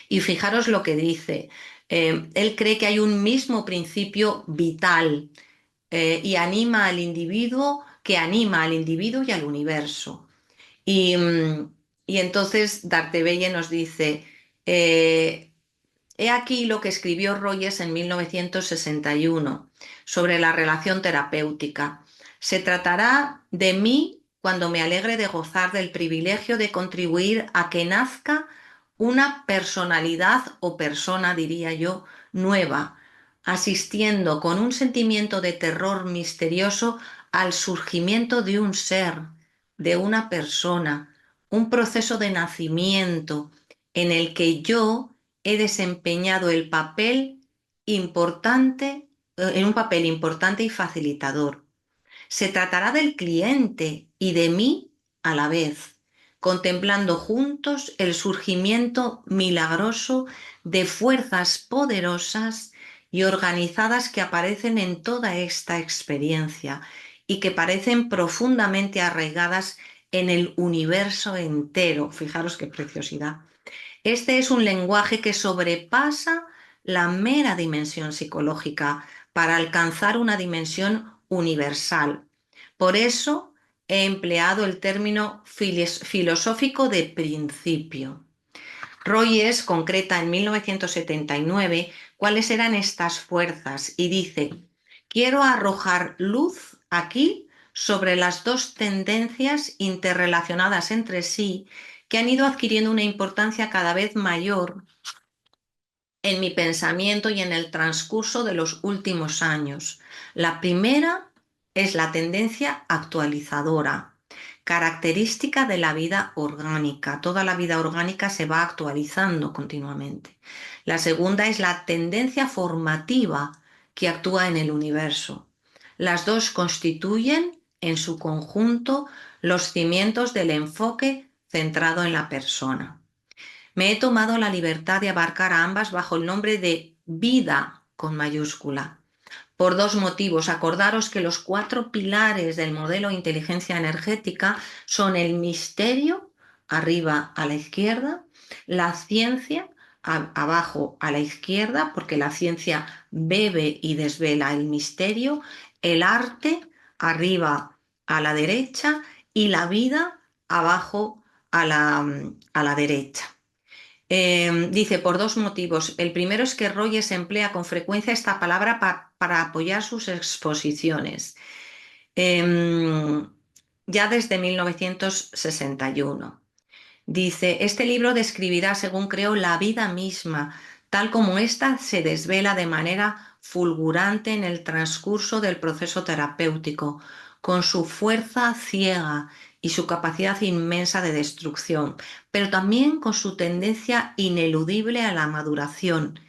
Y fijaros lo que dice. Él cree que hay un mismo principio vital y anima al individuo que anima al individuo y al universo. Y, y entonces Dartebelle nos dice, eh, he aquí lo que escribió Rogers en 1961 sobre la relación terapéutica. Se tratará de mí cuando me alegre de gozar del privilegio de contribuir a que nazca una personalidad o persona, diría yo, nueva, asistiendo con un sentimiento de terror misterioso al surgimiento de un ser, de una persona, un proceso de nacimiento en el que yo he desempeñado el papel importante, en un papel importante y facilitador. Se tratará del cliente y de mí a la vez, contemplando juntos el surgimiento milagroso de fuerzas poderosas y organizadas que aparecen en toda esta experiencia y que parecen profundamente arraigadas en el universo entero. Fijaros qué preciosidad. Este es un lenguaje que sobrepasa la mera dimensión psicológica para alcanzar una dimensión universal. Por eso he empleado el término filosófico de principio. Rogers concreta en 1979 cuáles eran estas fuerzas y dice, quiero arrojar luz aquí sobre las dos tendencias interrelacionadas entre sí que han ido adquiriendo una importancia cada vez mayor en mi pensamiento y en el transcurso de los últimos años. La primera es la tendencia actualizadora, característica de la vida orgánica. Toda la vida orgánica se va actualizando continuamente. La segunda es la tendencia formativa que actúa en el universo. Las dos constituyen en su conjunto los cimientos del enfoque centrado en la persona. Me he tomado la libertad de abarcar a ambas bajo el nombre de vida con mayúscula. Por dos motivos. Acordaros que los cuatro pilares del modelo de inteligencia energética son el misterio, arriba a la izquierda, la ciencia, abajo a la izquierda, porque la ciencia bebe y desvela el misterio, el arte, arriba a la derecha, y la vida, abajo a la derecha. Dice por dos motivos. El primero es que Rogers emplea con frecuencia esta palabra para apoyar sus exposiciones, ya desde 1961. Dice, este libro describirá, según creo, la vida misma, tal como ésta se desvela de manera fulgurante en el transcurso del proceso terapéutico, con su fuerza ciega y su capacidad inmensa de destrucción, pero también con su tendencia ineludible a la maduración,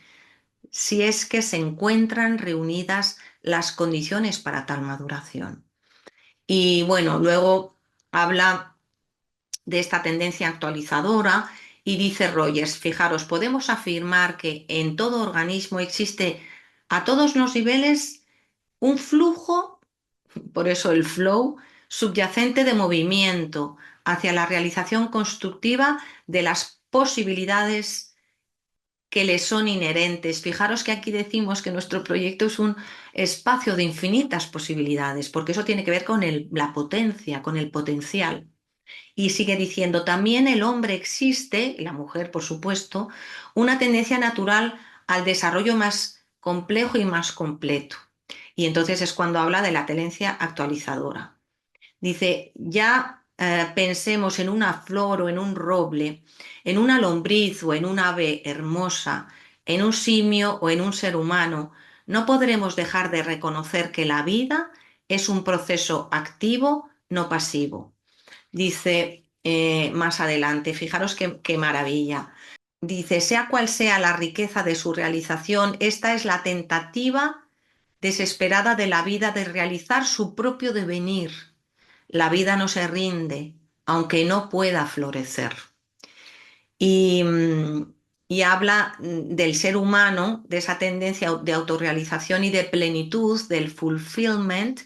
si es que se encuentran reunidas las condiciones para tal maduración. Y bueno, luego habla de esta tendencia actualizadora Y dice Rogers, fijaros, podemos afirmar que en todo organismo existe a todos los niveles un flujo, por eso el flow, subyacente de movimiento hacia la realización constructiva de las posibilidades que le son inherentes. Fijaros que aquí decimos que nuestro proyecto es un espacio de infinitas posibilidades, porque eso tiene que ver con la potencia, con el potencial. Y sigue diciendo, también el hombre existe, y la mujer por supuesto, una tendencia natural al desarrollo más complejo y más completo. Y entonces es cuando habla de la tendencia actualizadora. Dice, ya pensemos en una flor o en un roble, en una lombriz o en un ave hermosa, en un simio o en un ser humano, no podremos dejar de reconocer que la vida es un proceso activo, no pasivo. Dice más adelante, fijaros qué maravilla. Dice, sea cual sea la riqueza de su realización, esta es la tentativa desesperada de la vida de realizar su propio devenir. La vida no se rinde, aunque no pueda florecer. Y, y habla del ser humano, de esa tendencia de autorrealización y de plenitud, del fulfillment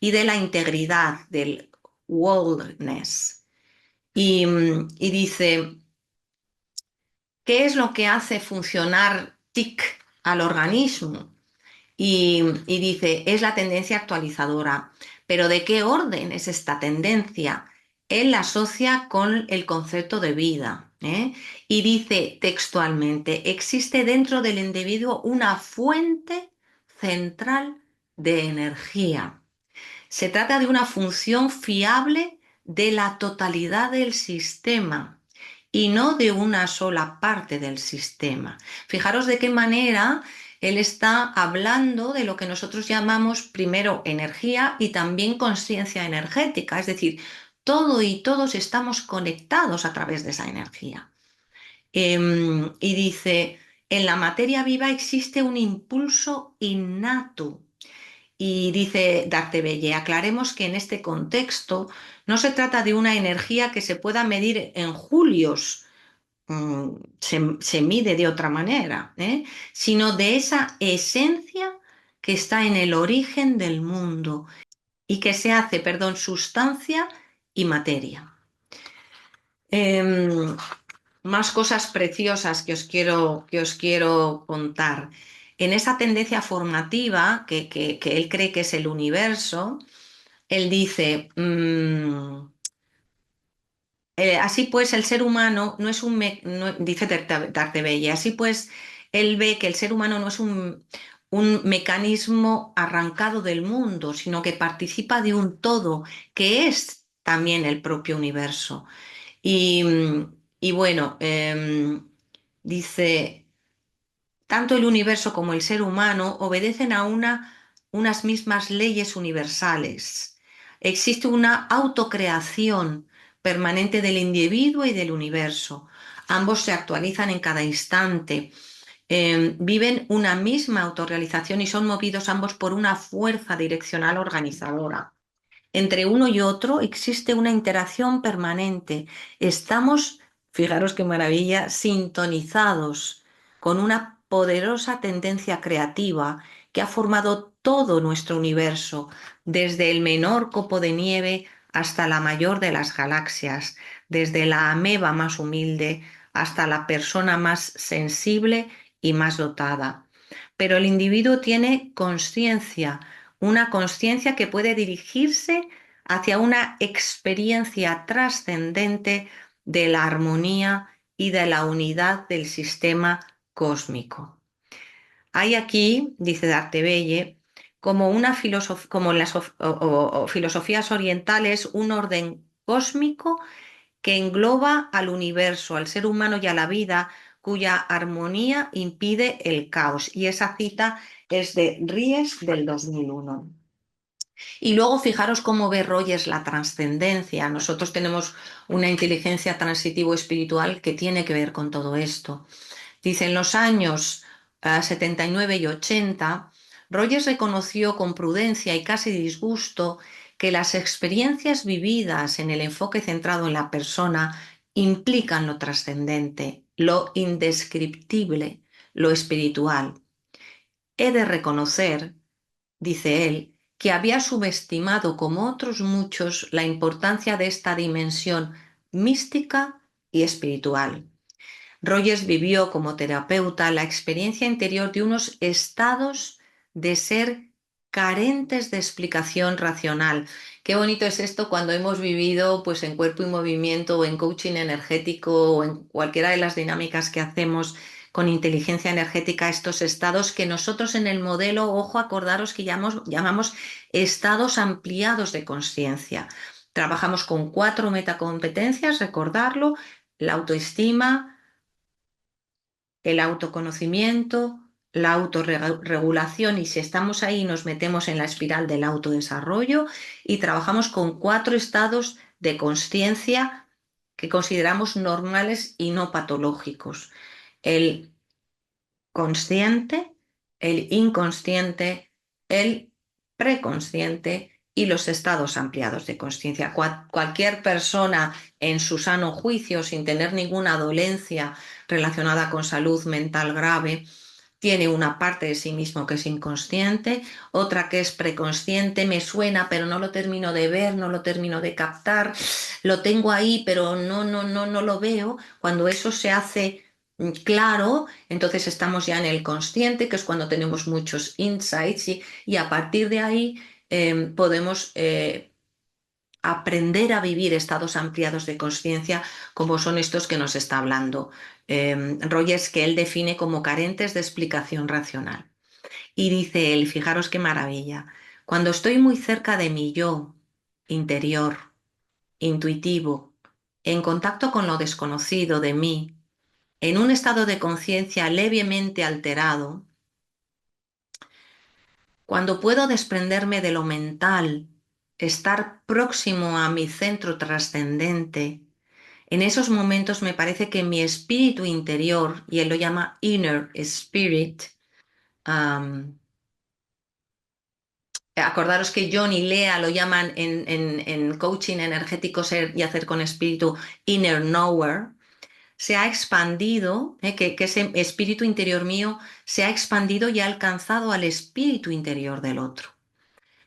y de la integridad, del wholeness. Y dice, ¿qué es lo que hace funcionar TIC al organismo? Y dice, es la tendencia actualizadora. Pero ¿de qué orden es esta tendencia? Él la asocia con el concepto de vida, ¿eh? Y dice textualmente, existe dentro del individuo una fuente central de energía. Se trata de una función fiable de la totalidad del sistema y no de una sola parte del sistema. Fijaros de qué manera él está hablando de lo que nosotros llamamos primero energía y también conciencia energética, es decir, todo y todos estamos conectados a través de esa energía. Y dice, en la materia viva existe un impulso innato. Y dice Belle, aclaremos que en este contexto no se trata de una energía que se pueda medir en julios, se mide de otra manera, ¿eh? Sino de esa esencia que está en el origen del mundo y que se hace, perdón, sustancia y materia. Em, Más cosas preciosas que os quiero contar. En esa tendencia formativa que él cree que es el universo, él dice, así pues el ser humano no es dice Tartebelle, así pues él ve que el ser humano no es un mecanismo arrancado del mundo, sino que participa de un todo, que es también el propio universo. Y, y bueno, dice, tanto el universo como el ser humano obedecen a unas mismas leyes universales. Existe una autocreación permanente del individuo y del universo. Ambos se actualizan en cada instante. Viven una misma autorrealización y son movidos ambos por una fuerza direccional organizadora. Entre uno y otro existe una interacción permanente. Estamos, fijaros qué maravilla, sintonizados con una poderosa tendencia creativa que ha formado todo nuestro universo, desde el menor copo de nieve hasta la mayor de las galaxias, desde la ameba más humilde hasta la persona más sensible y más dotada. Pero el individuo tiene conciencia, una conciencia que puede dirigirse hacia una experiencia trascendente de la armonía y de la unidad del sistema cósmico. Hay aquí, dice Belle, como, como en las filosofías orientales, un orden cósmico que engloba al universo, al ser humano y a la vida, cuya armonía impide el caos. Y esa cita es de Ries del 2001. Y luego fijaros cómo ve Rogers la trascendencia. Nosotros tenemos una inteligencia transitivo-espiritual que tiene que ver con todo esto. Dice, en los años 79 y 80, Rogers reconoció con prudencia y casi disgusto que las experiencias vividas en el enfoque centrado en la persona implican lo trascendente, lo indescriptible, lo espiritual. He de reconocer, dice él, que había subestimado, como otros muchos, la importancia de esta dimensión mística y espiritual. Rogers vivió como terapeuta la experiencia interior de unos estados de ser carentes de explicación racional. Qué bonito es esto cuando hemos vivido pues en cuerpo y movimiento o en coaching energético o en cualquiera de las dinámicas que hacemos con inteligencia energética, estos estados que nosotros en el modelo, ojo, acordaros que llamamos estados ampliados de conciencia. Trabajamos con 4 metacompetencias, recordarlo: la autoestima, el autoconocimiento, la autorregulación, y si estamos ahí nos metemos en la espiral del autodesarrollo, y trabajamos con 4 estados de conciencia que consideramos normales y no patológicos: el consciente, el inconsciente, el preconsciente y los estados ampliados de conciencia. Cualquier persona en su sano juicio, sin tener ninguna dolencia relacionada con salud mental grave, tiene una parte de sí mismo que es inconsciente, otra que es preconsciente: me suena pero no lo termino de ver, no lo termino de captar, lo tengo ahí pero no lo veo. Cuando eso se hace claro, entonces estamos ya en el consciente, que es cuando tenemos muchos insights, y a partir de ahí podemos aprender a vivir estados ampliados de conciencia, como son estos que nos está hablando Rogers, que él define como carentes de explicación racional. Y dice él, fijaros qué maravilla: cuando estoy muy cerca de mi yo interior, intuitivo, en contacto con lo desconocido de mí, en un estado de conciencia levemente alterado, cuando puedo desprenderme de lo mental, estar próximo a mi centro trascendente, en esos momentos me parece que mi espíritu interior, y él lo llama inner spirit, um, acordaros que John y Lea lo llaman en coaching energético, ser y hacer con espíritu, inner knower, se ha expandido, que ese espíritu interior mío se ha expandido y ha alcanzado al espíritu interior del otro.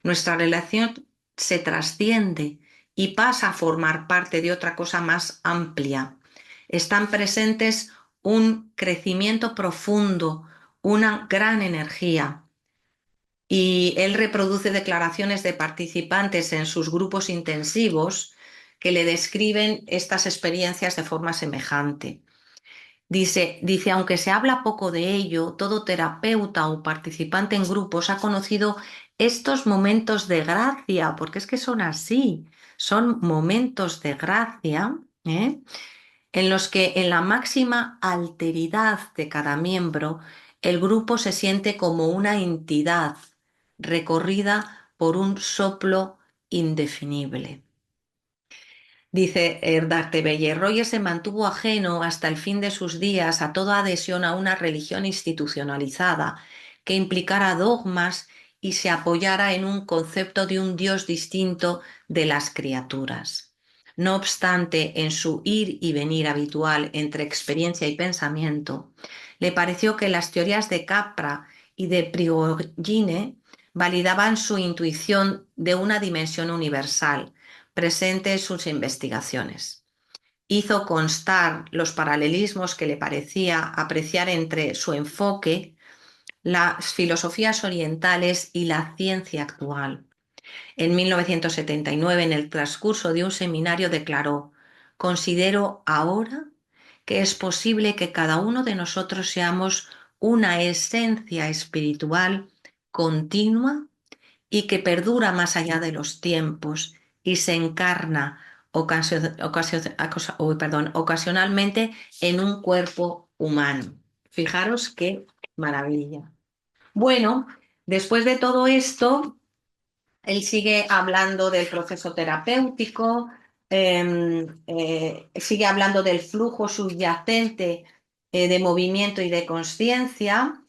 Nuestra relación se trasciende y pasa a formar parte de otra cosa más amplia. Están presentes un crecimiento profundo, una gran energía. Y él reproduce declaraciones de participantes en sus grupos intensivos que le describen estas experiencias de forma semejante. Dice, aunque se habla poco de ello, todo terapeuta o participante en grupos ha conocido estos momentos de gracia, porque es que son así, son momentos de gracia, en los que en la máxima alteridad de cada miembro, el grupo se siente como una entidad recorrida por un soplo indefinible. Dice Erdarte Beller, Rogers se mantuvo ajeno hasta el fin de sus días a toda adhesión a una religión institucionalizada que implicara dogmas y se apoyara en un concepto de un Dios distinto de las criaturas. No obstante, en su ir y venir habitual entre experiencia y pensamiento, le pareció que las teorías de Capra y de Prigogine validaban su intuición de una dimensión universal presente en sus investigaciones. Hizo constar los paralelismos que le parecía apreciar entre su enfoque, las filosofías orientales y la ciencia actual. En 1979, en el transcurso de un seminario, declaró: considero ahora que es posible que cada uno de nosotros seamos una esencia espiritual continua y que perdura más allá de los tiempos y se encarna ocasionalmente en un cuerpo humano. Fijaros qué maravilla. Bueno, después de todo esto, él sigue hablando del proceso terapéutico, sigue hablando del flujo subyacente de movimiento y de conciencia.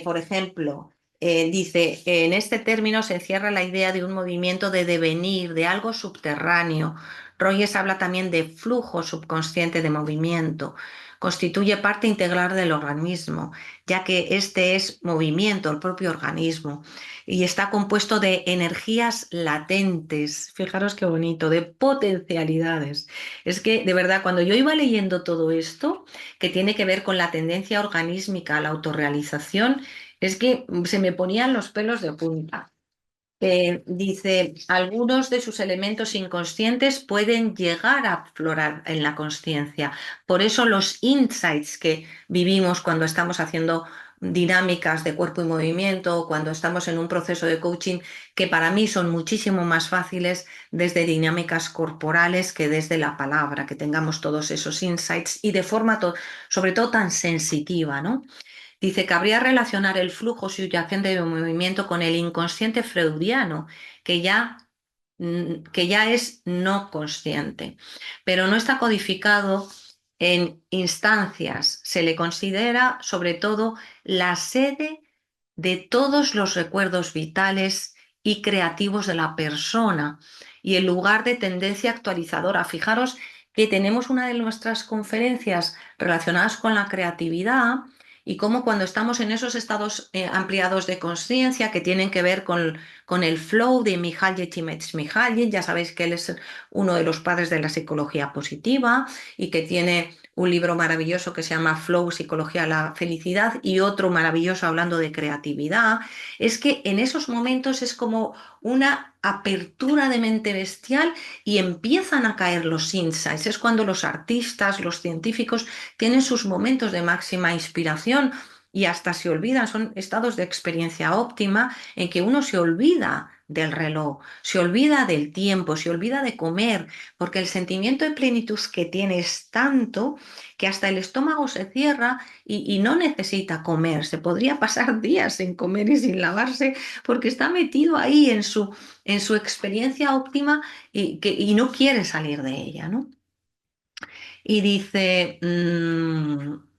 Por ejemplo, dice, en este término se encierra la idea de un movimiento de devenir, de algo subterráneo, Rogers habla también de flujo subconsciente de movimiento. Constituye parte integral del organismo, ya que este es movimiento, el propio organismo, y está compuesto de energías latentes. Fijaros qué bonito, de potencialidades. Es que, de verdad, cuando yo iba leyendo todo esto, que tiene que ver con la tendencia organísmica a la autorrealización, es que se me ponían los pelos de punta. Dice, algunos de sus elementos inconscientes pueden llegar a aflorar en la consciencia. Por eso los insights que vivimos cuando estamos haciendo dinámicas de cuerpo y movimiento, o cuando estamos en un proceso de coaching, que para mí son muchísimo más fáciles desde dinámicas corporales que desde la palabra, que tengamos todos esos insights y de forma sobre todo tan sensitiva, ¿no? Dice, cabría relacionar el flujo subyacente de movimiento con el inconsciente freudiano, que ya, que ya es no consciente, pero no está codificado en instancias. Se le considera sobre todo la sede de todos los recuerdos vitales y creativos de la persona y el lugar de tendencia actualizadora. Fijaros que tenemos una de nuestras conferencias relacionadas con la creatividad y cómo cuando estamos en esos estados ampliados de conciencia que tienen que ver con el flow de Mihaly Csikszentmihalyi, ya sabéis que él es uno de los padres de la psicología positiva y que tiene un libro maravilloso que se llama Flow, Psicología de la Felicidad, y otro maravilloso hablando de creatividad, es que en esos momentos es como una apertura de mente bestial y empiezan a caer los insights. Es cuando los artistas, los científicos tienen sus momentos de máxima inspiración y hasta se olvidan, son estados de experiencia óptima en que uno se olvida del reloj, se olvida del tiempo, se olvida de comer, porque el sentimiento de plenitud que tiene es tanto que hasta el estómago se cierra y no necesita comer. Se podría pasar días sin comer y sin lavarse porque está metido ahí en su experiencia óptima y no quiere salir de ella, ¿no? Y dice,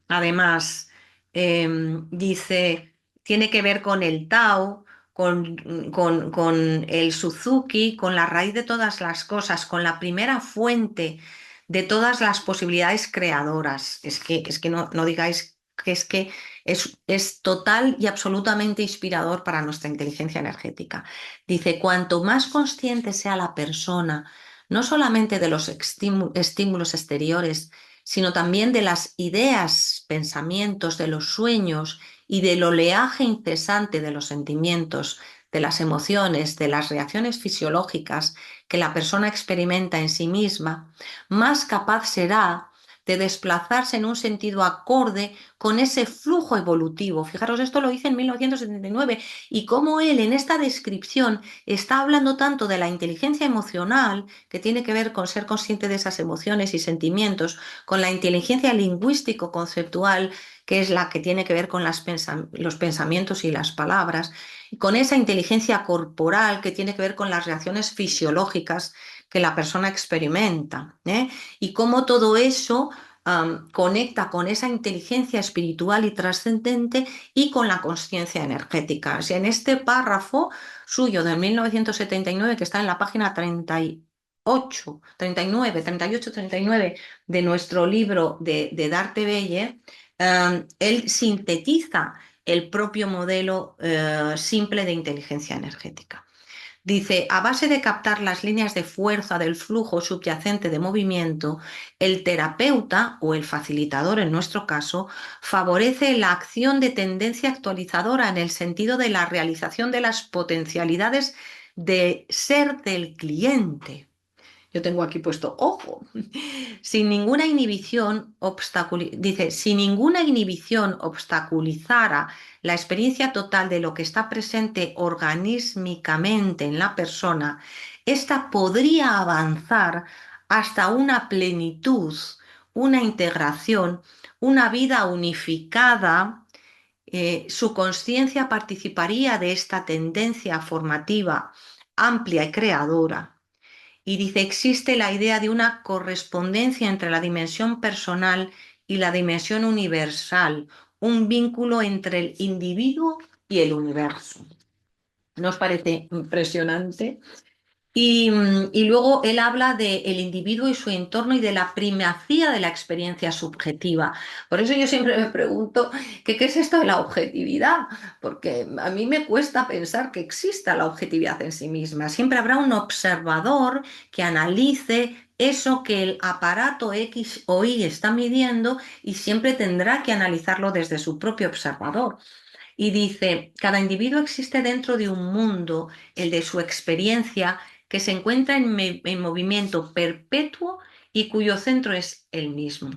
además, dice, tiene que ver con el Tao, con el Suzuki, con la raíz de todas las cosas, con la primera fuente de todas las posibilidades creadoras. Es que no digáis que es total y absolutamente inspirador para nuestra inteligencia energética. Dice, cuanto más consciente sea la persona, no solamente de los estímulos exteriores, sino también de las ideas, pensamientos, de los sueños y del oleaje incesante de los sentimientos, de las emociones, de las reacciones fisiológicas que la persona experimenta en sí misma, más capaz será de desplazarse en un sentido acorde con ese flujo evolutivo. Fijaros, esto lo hice en 1979 y cómo él en esta descripción está hablando tanto de la inteligencia emocional, que tiene que ver con ser consciente de esas emociones y sentimientos, con la inteligencia lingüístico-conceptual, que es la que tiene que ver con los pensamientos y las palabras, y con esa inteligencia corporal, que tiene que ver con las reacciones fisiológicas que la persona experimenta, ¿eh? Y cómo todo eso conecta con esa inteligencia espiritual y trascendente y con la conciencia energética. O sea, en este párrafo suyo de 1979, que está en la página 38, 39, 38, 39 de nuestro libro de Darte Belle, él sintetiza el propio modelo simple de inteligencia energética. Dice, a base de captar las líneas de fuerza del flujo subyacente de movimiento, el terapeuta o el facilitador en nuestro caso favorece la acción de tendencia actualizadora en el sentido de la realización de las potencialidades de ser del cliente. Yo tengo aquí puesto, ojo, sin ninguna inhibición dice, si ninguna inhibición obstaculizara la experiencia total de lo que está presente organísmicamente en la persona, ésta podría avanzar hasta una plenitud, una integración, una vida unificada. Su conciencia participaría de esta tendencia formativa amplia y creadora. Y dice, existe la idea de una correspondencia entre la dimensión personal y la dimensión universal, un vínculo entre el individuo y el universo. ¿Nos parece impresionante? Y luego él habla del individuo y su entorno y de la primacía de la experiencia subjetiva. Por eso yo siempre me pregunto que qué es esto de la objetividad, porque a mí me cuesta pensar que exista la objetividad en sí misma. Siempre habrá un observador que analice eso que el aparato X o Y está midiendo y siempre tendrá que analizarlo desde su propio observador. Y dice, cada individuo existe dentro de un mundo, el de su experiencia, que se encuentra en movimiento perpetuo y cuyo centro es el mismo.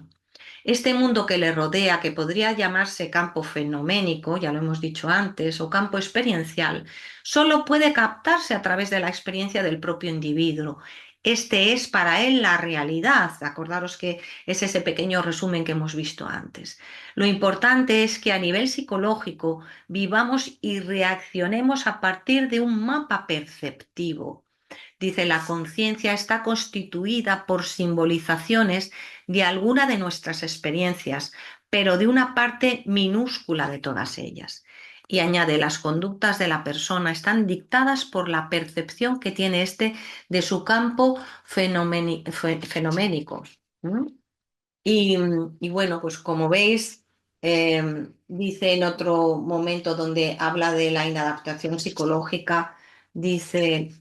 Este mundo que le rodea, que podría llamarse campo fenoménico, ya lo hemos dicho antes, o campo experiencial, solo puede captarse a través de la experiencia del propio individuo. Este es para él la realidad. Acordaros que es ese pequeño resumen que hemos visto antes. Lo importante es que a nivel psicológico vivamos y reaccionemos a partir de un mapa perceptivo. Dice, la conciencia está constituida por simbolizaciones de alguna de nuestras experiencias, pero de una parte minúscula de todas ellas. Y añade, las conductas de la persona están dictadas por la percepción que tiene éste de su campo fenoménico. ¿Mm? Y bueno, pues como veis, dice en otro momento donde habla de la inadaptación psicológica, dice,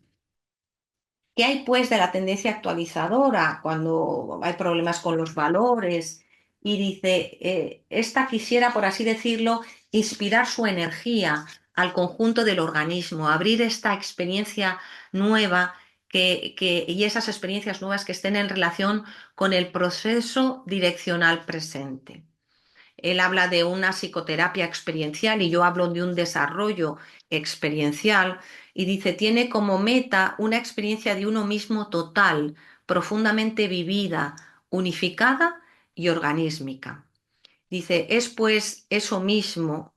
¿qué hay pues de la tendencia actualizadora cuando hay problemas con los valores? Y dice, esta quisiera, por así decirlo, inspirar su energía al conjunto del organismo, abrir esta experiencia nueva y esas experiencias nuevas que estén en relación con el proceso direccional presente. Él habla de una psicoterapia experiencial y yo hablo de un desarrollo experiencial y dice, tiene como meta una experiencia de uno mismo total, profundamente vivida, unificada y organísmica. Dice, es pues eso mismo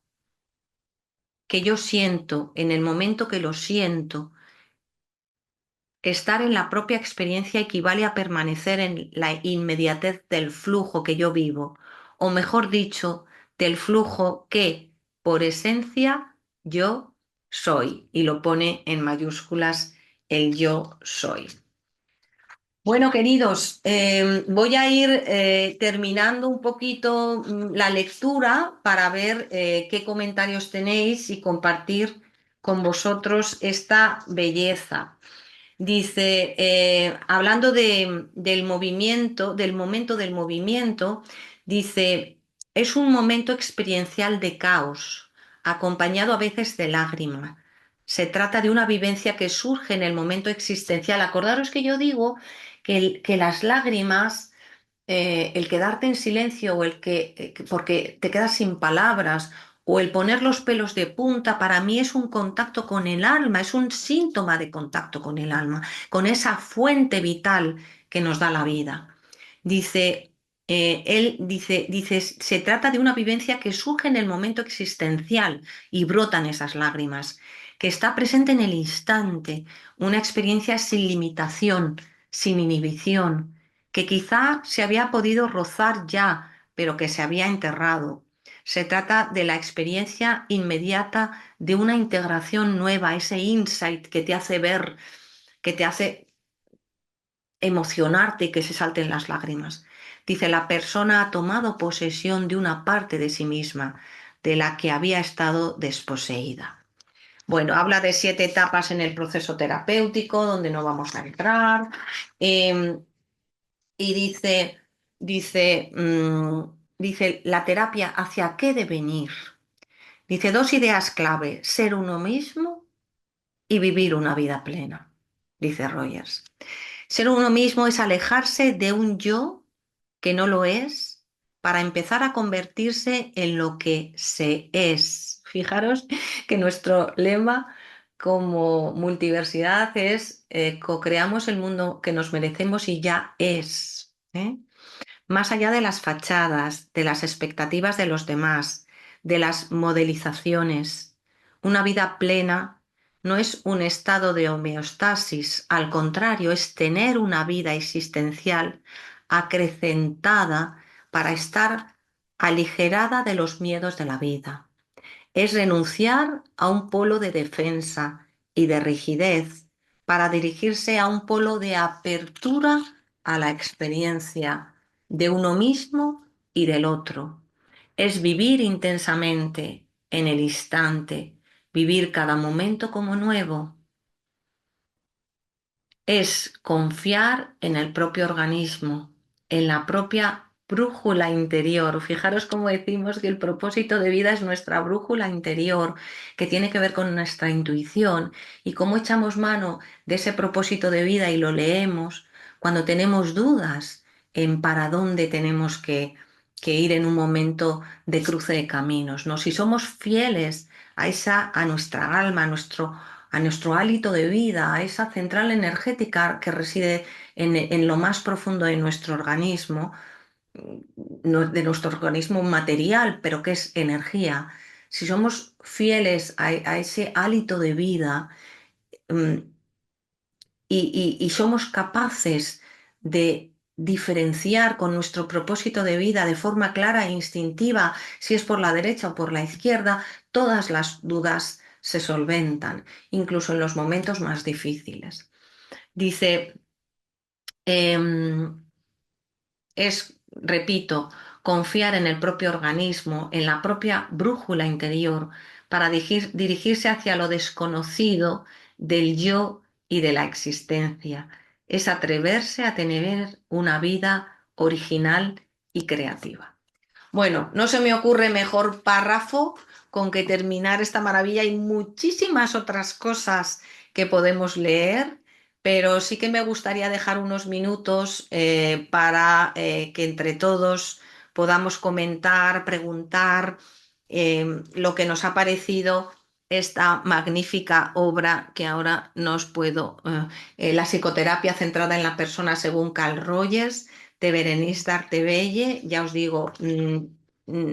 que yo siento en el momento que lo siento. Estar en la propia experiencia equivale a permanecer en la inmediatez del flujo que yo vivo, o mejor dicho, del flujo que, por esencia, yo soy. Y lo pone en mayúsculas el yo soy. Bueno, queridos, voy a ir terminando un poquito la lectura para ver qué comentarios tenéis y compartir con vosotros esta belleza. Dice, hablando del movimiento, del momento del movimiento, dice, es un momento experiencial de caos, acompañado a veces de lágrima. Se trata de una vivencia que surge en el momento existencial. Acordaros que yo digo que las lágrimas, el quedarte en silencio o porque te quedas sin palabras o el poner los pelos de punta, para mí es un contacto con el alma, es un síntoma de contacto con el alma, con esa fuente vital que nos da la vida. Él dice, se trata de una vivencia que surge en el momento existencial y brotan esas lágrimas, que está presente en el instante, una experiencia sin limitación, sin inhibición, que quizá se había podido rozar ya, pero que se había enterrado. Se trata de la experiencia inmediata de una integración nueva, ese insight que te hace ver, que te hace emocionarte y que se salten las lágrimas. Dice, la persona ha tomado posesión de una parte de sí misma, de la que había estado desposeída. Bueno, habla de 7 etapas en el proceso terapéutico, donde no vamos a entrar. Eh, y dice, la terapia, ¿hacia qué debe venir? Dice, 2 ideas clave, ser uno mismo y vivir una vida plena, dice Rogers. Ser uno mismo es alejarse de un yo que no lo es para empezar a convertirse en lo que se es. Fijaros que nuestro lema como multiversidad es co-creamos el mundo que nos merecemos y ya es. Más allá de las fachadas, de las expectativas de los demás, de las modelizaciones, una vida plena no es un estado de homeostasis, al contrario, es tener una vida existencial acrecentada para estar aligerada de los miedos de la vida. Es renunciar a un polo de defensa y de rigidez para dirigirse a un polo de apertura a la experiencia de uno mismo y del otro. Es vivir intensamente en el instante, vivir cada momento como nuevo. Es confiar en el propio organismo, en la propia brújula interior. Fijaros cómo decimos que el propósito de vida es nuestra brújula interior, que tiene que ver con nuestra intuición y cómo echamos mano de ese propósito de vida y lo leemos cuando tenemos dudas en para dónde tenemos que ir en un momento de cruce de caminos, ¿no? Si somos fieles a nuestra alma, a nuestro hálito de vida, a esa central energética que reside en lo más profundo de nuestro organismo, de nuestro organismo material, pero que es energía. Si somos fieles a ese hálito de vida mm, y somos capaces de diferenciar con nuestro propósito de vida de forma clara e instintiva, si es por la derecha o por la izquierda, todas las dudas se solventan, incluso en los momentos más difíciles. Dice, em, repito, confiar en el propio organismo, en la propia brújula interior, para dirigirse hacia lo desconocido del yo y de la existencia. Es atreverse a tener una vida original y creativa. Bueno, no se me ocurre mejor párrafo con que terminar esta maravilla. Hay muchísimas otras cosas que podemos leer, pero sí que me gustaría dejar unos minutos para que entre todos podamos comentar, preguntar lo que nos ha parecido esta magnífica obra que ahora nos puedo, la psicoterapia centrada en la persona según Carl Rogers de Berenice Dartebelle, ya os digo,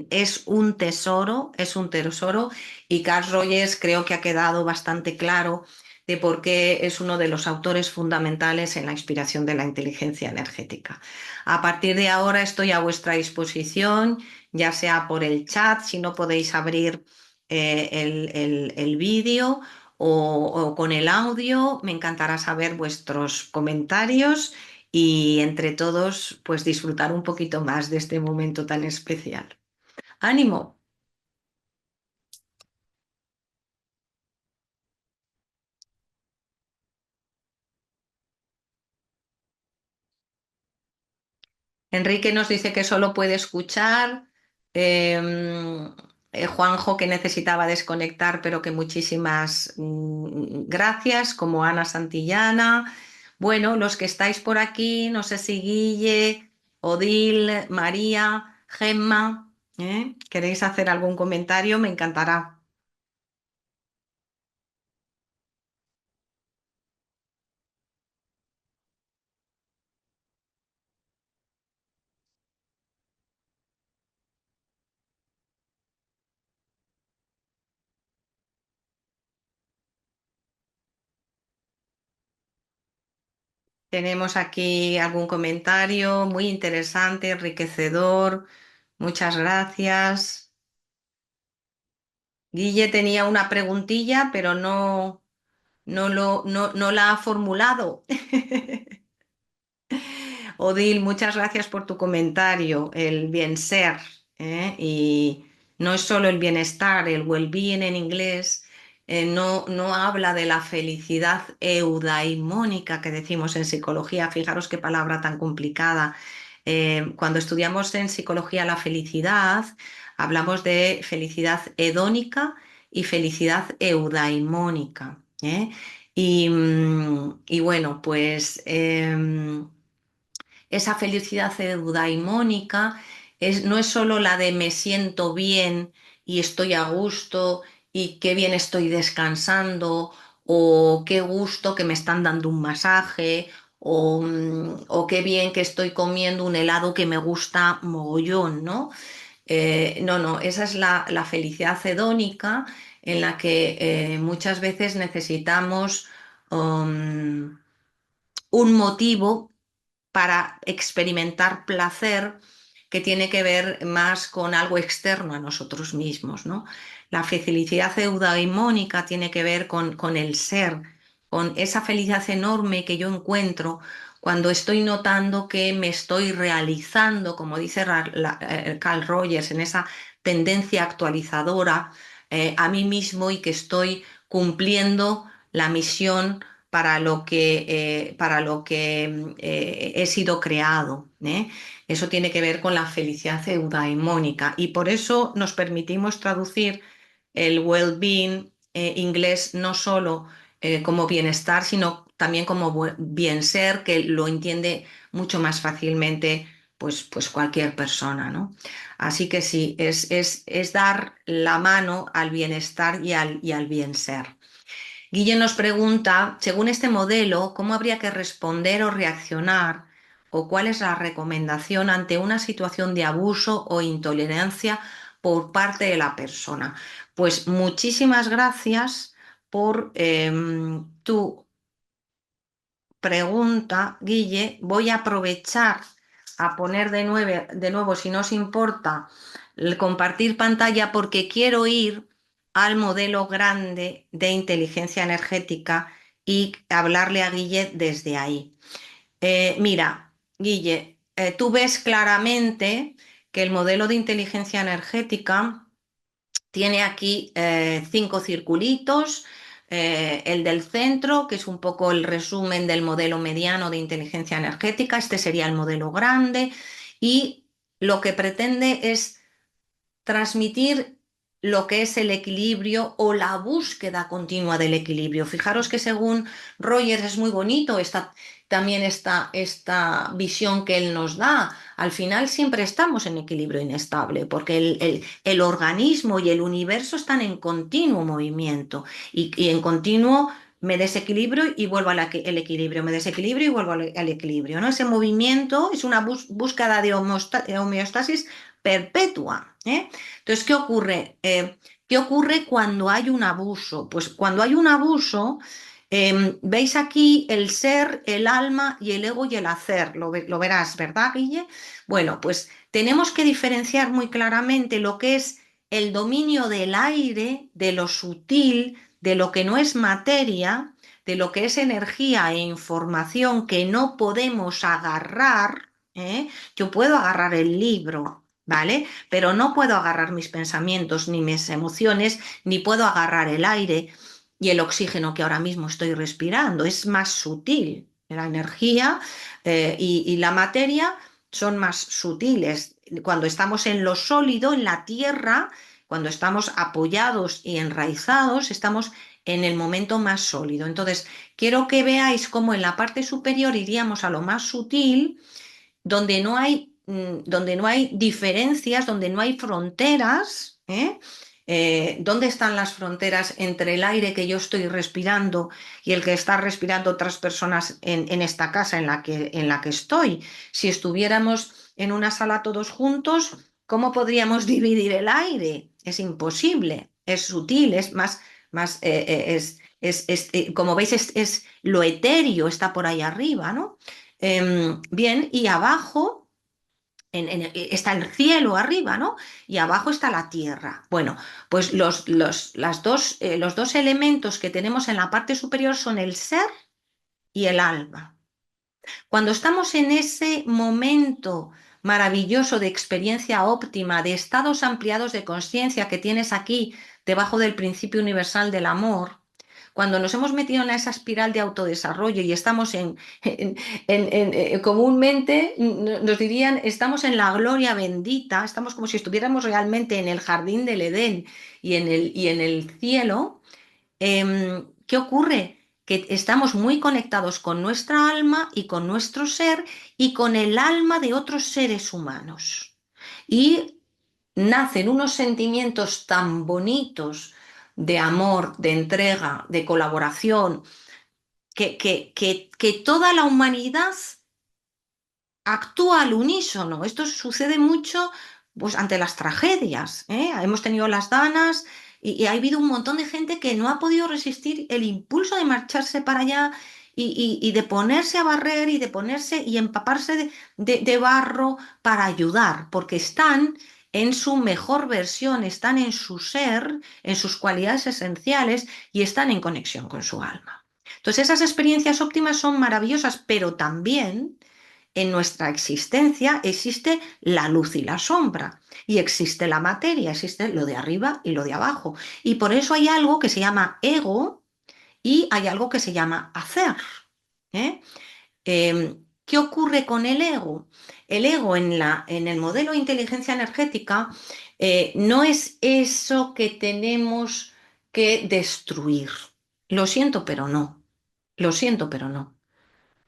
es un tesoro y Carl Rogers creo que ha quedado bastante claro de por qué es uno de los autores fundamentales en la inspiración de la inteligencia energética. A partir de ahora estoy a vuestra disposición, ya sea por el chat, si no podéis abrir el vídeo o con el audio, me encantará saber vuestros comentarios y entre todos pues disfrutar un poquito más de este momento tan especial. ¡Ánimo! Enrique nos dice que solo puede escuchar. em, Juanjo que necesitaba desconectar, pero que muchísimas gracias, como Ana Santillana. Bueno, los que estáis por aquí, no sé si Guille, Odil, María, Gemma, ¿queréis hacer algún comentario? Me encantará. Tenemos aquí algún comentario muy interesante, enriquecedor. Muchas gracias. Guille tenía una preguntilla, pero no la ha formulado. Odil, muchas gracias por tu comentario. El bien ser, y no es solo el bienestar, el well-being en inglés, no habla de la felicidad eudaimónica que decimos en psicología. Fijaros qué palabra tan complicada. Cuando estudiamos en psicología la felicidad, hablamos de felicidad hedónica y felicidad eudaimónica. Y bueno, pues esa felicidad eudaimónica no es solo la de me siento bien y estoy a gusto y qué bien estoy descansando o qué gusto que me están dando un masaje o qué bien que estoy comiendo un helado que me gusta mogollón, ¿no? No, esa es la felicidad hedónica en la que muchas veces necesitamos um, un motivo para experimentar placer que tiene que ver más con algo externo a nosotros mismos, ¿no? La felicidad eudaimónica tiene que ver con el ser, con esa felicidad enorme que yo encuentro cuando estoy notando que me estoy realizando, como dice Carl Rogers, en esa tendencia actualizadora a mí mismo y que estoy cumpliendo la misión para lo que he sido creado. Eso tiene que ver con la felicidad eudaimónica y por eso nos permitimos traducir el well-being inglés no solo como bienestar, sino también como bien ser, que lo entiende mucho más fácilmente pues cualquier persona, ¿no? Así que sí, es dar la mano al bienestar y al bien ser. Guille nos pregunta, según este modelo, ¿cómo habría que responder o reaccionar o cuál es la recomendación ante una situación de abuso o intolerancia por parte de la persona? Pues muchísimas gracias por tu pregunta, Guille. Voy a aprovechar a poner de nuevo, si no os importa, el compartir pantalla porque quiero ir al modelo grande de inteligencia energética y hablarle a Guille desde ahí. Mira, Guille, tú ves claramente que el modelo de inteligencia energética tiene aquí 5 circulitos, el del centro, que es un poco el resumen del modelo mediano de inteligencia energética, este sería el modelo grande, y lo que pretende es transmitir lo que es el equilibrio o la búsqueda continua del equilibrio. Fijaros que según Rogers es muy bonito también esta visión que él nos da. Al final siempre estamos en equilibrio inestable porque el organismo y el universo están en continuo movimiento y en continuo me desequilibrio y vuelvo al equilibrio, me desequilibrio y vuelvo al equilibrio, ¿no? Ese movimiento es una búsqueda de homeostasis perpetua. Entonces, ¿qué ocurre? ¿Qué ocurre cuando hay un abuso? Pues cuando hay un abuso, veis aquí el ser, el alma y el ego y el hacer. Lo verás, ¿verdad, Guille? Bueno, pues tenemos que diferenciar muy claramente lo que es el dominio del aire, de lo sutil, de lo que no es materia, de lo que es energía e información que no podemos agarrar. Yo puedo agarrar el libro, ¿vale? Pero no puedo agarrar mis pensamientos ni mis emociones, ni puedo agarrar el aire y el oxígeno que ahora mismo estoy respirando. Es más sutil. La energía y la materia son más sutiles. Cuando estamos en lo sólido, en la tierra, cuando estamos apoyados y enraizados, estamos en el momento más sólido. Entonces, quiero que veáis cómo en la parte superior iríamos a lo más sutil, donde no hay diferencias, donde no hay fronteras. ¿Dónde están las fronteras entre el aire que yo estoy respirando y el que están respirando otras personas en esta casa en la que estoy? Si estuviéramos en una sala todos juntos, ¿cómo podríamos dividir el aire? Es imposible, es sutil, es más como veis, es lo etéreo, está por ahí arriba, ¿no? Bien, y abajo está el cielo arriba, ¿no? Y abajo está la tierra. Bueno, pues los dos elementos que tenemos en la parte superior son el ser y el alma. Cuando estamos en ese momento maravilloso de experiencia óptima, de estados ampliados de conciencia que tienes aquí debajo del principio universal del amor, cuando nos hemos metido en esa espiral de autodesarrollo y estamos comúnmente nos dirían, estamos en la gloria bendita, estamos como si estuviéramos realmente en el jardín del Edén y en el cielo. ¿Qué ocurre? Que estamos muy conectados con nuestra alma y con nuestro ser y con el alma de otros seres humanos. Y nacen unos sentimientos tan bonitos de amor, de entrega, de colaboración, que toda la humanidad actúa al unísono. Esto sucede mucho pues, ante las tragedias. Hemos tenido las danas y ha habido un montón de gente que no ha podido resistir el impulso de marcharse para allá y de ponerse a barrer y de ponerse y empaparse de barro para ayudar, porque están en su mejor versión, están en su ser, en sus cualidades esenciales y están en conexión con su alma. Entonces esas experiencias óptimas son maravillosas, pero también en nuestra existencia existe la luz y la sombra, y existe la materia, existe lo de arriba y lo de abajo. Y por eso hay algo que se llama ego y hay algo que se llama hacer. ¿eh? ¿Qué ocurre con el ego? El ego en el modelo de inteligencia energética no es eso que tenemos que destruir. Lo siento, pero no. Lo siento, pero no.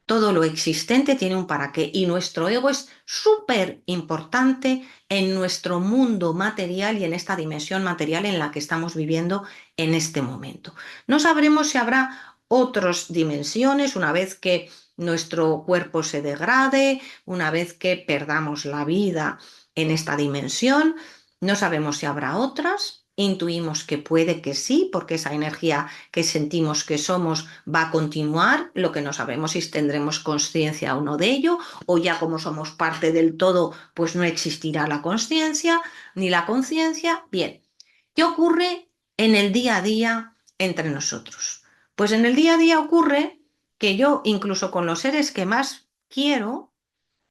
Todo lo existente tiene un para qué y nuestro ego es súper importante en nuestro mundo material y en esta dimensión material en la que estamos viviendo en este momento. No sabremos si habrá otras dimensiones una vez que nuestro cuerpo se degrade, una vez que perdamos la vida en esta dimensión. No sabemos si habrá otras. Intuimos que puede que sí, porque esa energía que sentimos que somos va a continuar. Lo que no sabemos es si tendremos conciencia o no de ello, o ya como somos parte del todo, pues no existirá la conciencia ni la conciencia. Bien, ¿qué ocurre en el día a día entre nosotros? Pues en el día a día ocurre que yo, incluso con los seres que más quiero,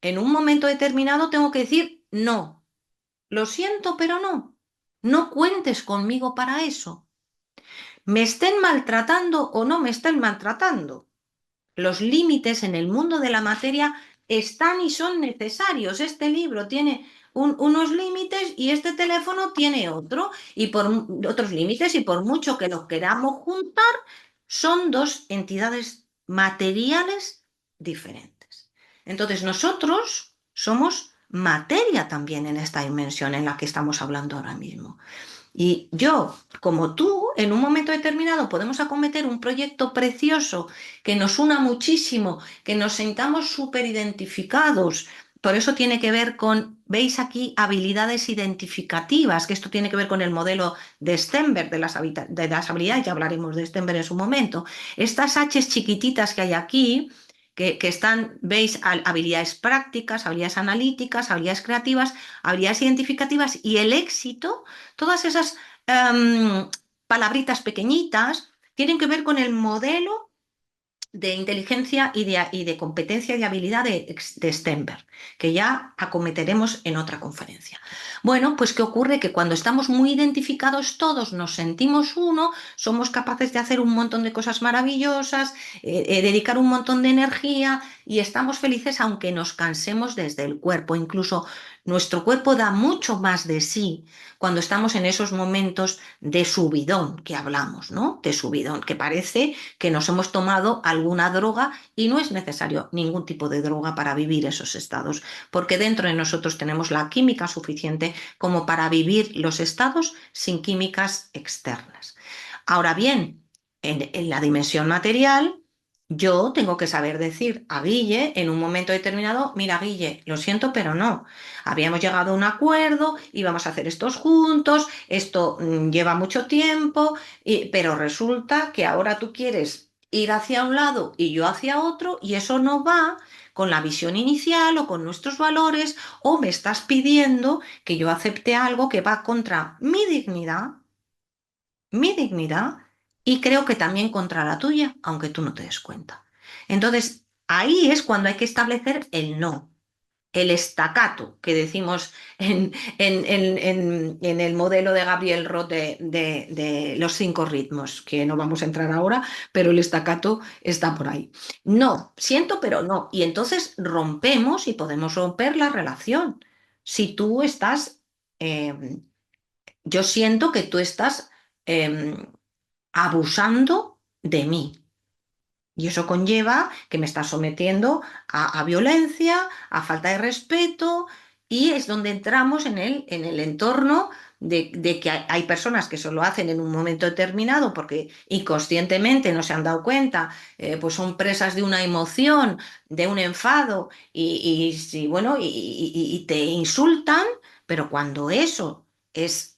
en un momento determinado tengo que decir no. Lo siento, pero no. No cuentes conmigo para eso. Me estén maltratando o no me estén maltratando. Los límites en el mundo de la materia están y son necesarios. Este libro tiene unos límites y este teléfono tiene otro y por otros límites y por mucho que los queramos juntar, son dos entidades materiales diferentes. Entonces nosotros somos materia también en esta dimensión en la que estamos hablando ahora mismo. Y yo, como tú, en un momento determinado podemos acometer un proyecto precioso que nos una muchísimo, que nos sintamos súper identificados. Por eso tiene que ver con, veis aquí, habilidades identificativas, que esto tiene que ver con el modelo de Stenberg de las habilidades, ya hablaremos de Stenberg en su momento. Estas H's chiquititas que hay aquí, que están, veis, habilidades prácticas, habilidades analíticas, habilidades creativas, habilidades identificativas y el éxito. Todas esas palabritas pequeñitas tienen que ver con el modelo de inteligencia y de competencia y habilidad de Stenberg, que ya acometeremos en otra conferencia. Bueno, pues ¿qué ocurre? Que cuando estamos muy identificados todos, nos sentimos uno, somos capaces de hacer un montón de cosas maravillosas, dedicar un montón de energía y estamos felices aunque nos cansemos desde el cuerpo. Incluso nuestro cuerpo da mucho más de sí cuando estamos en esos momentos de subidón que hablamos, ¿no? De subidón, que parece que nos hemos tomado alguna droga y no es necesario ningún tipo de droga para vivir esos estados, porque dentro de nosotros tenemos la química suficiente como para vivir los estados sin químicas externas. Ahora bien, en la dimensión material, yo tengo que saber decir a Guille en un momento determinado, mira Guille, lo siento, pero no. Habíamos llegado a un acuerdo, íbamos a hacer estos juntos, esto lleva mucho tiempo, pero resulta que ahora tú quieres ir hacia un lado y yo hacia otro y eso no va con la visión inicial o con nuestros valores o me estás pidiendo que yo acepte algo que va contra mi dignidad y creo que también contra la tuya, aunque tú no te des cuenta. Entonces, ahí es cuando hay que establecer el no, el estacato que decimos en el modelo de Gabriel Roth de los 5 ritmos, que no vamos a entrar ahora, pero el estacato está por ahí. No, siento, pero no. Y entonces rompemos y podemos romper la relación. Si tú estás, yo siento que tú estás abusando de mí. Y eso conlleva que me estás sometiendo a violencia, a falta de respeto, y es donde entramos en el entorno de que hay personas que eso lo hacen en un momento determinado porque inconscientemente no se han dado cuenta, pues son presas de una emoción, de un enfado, bueno, y te insultan, pero cuando eso es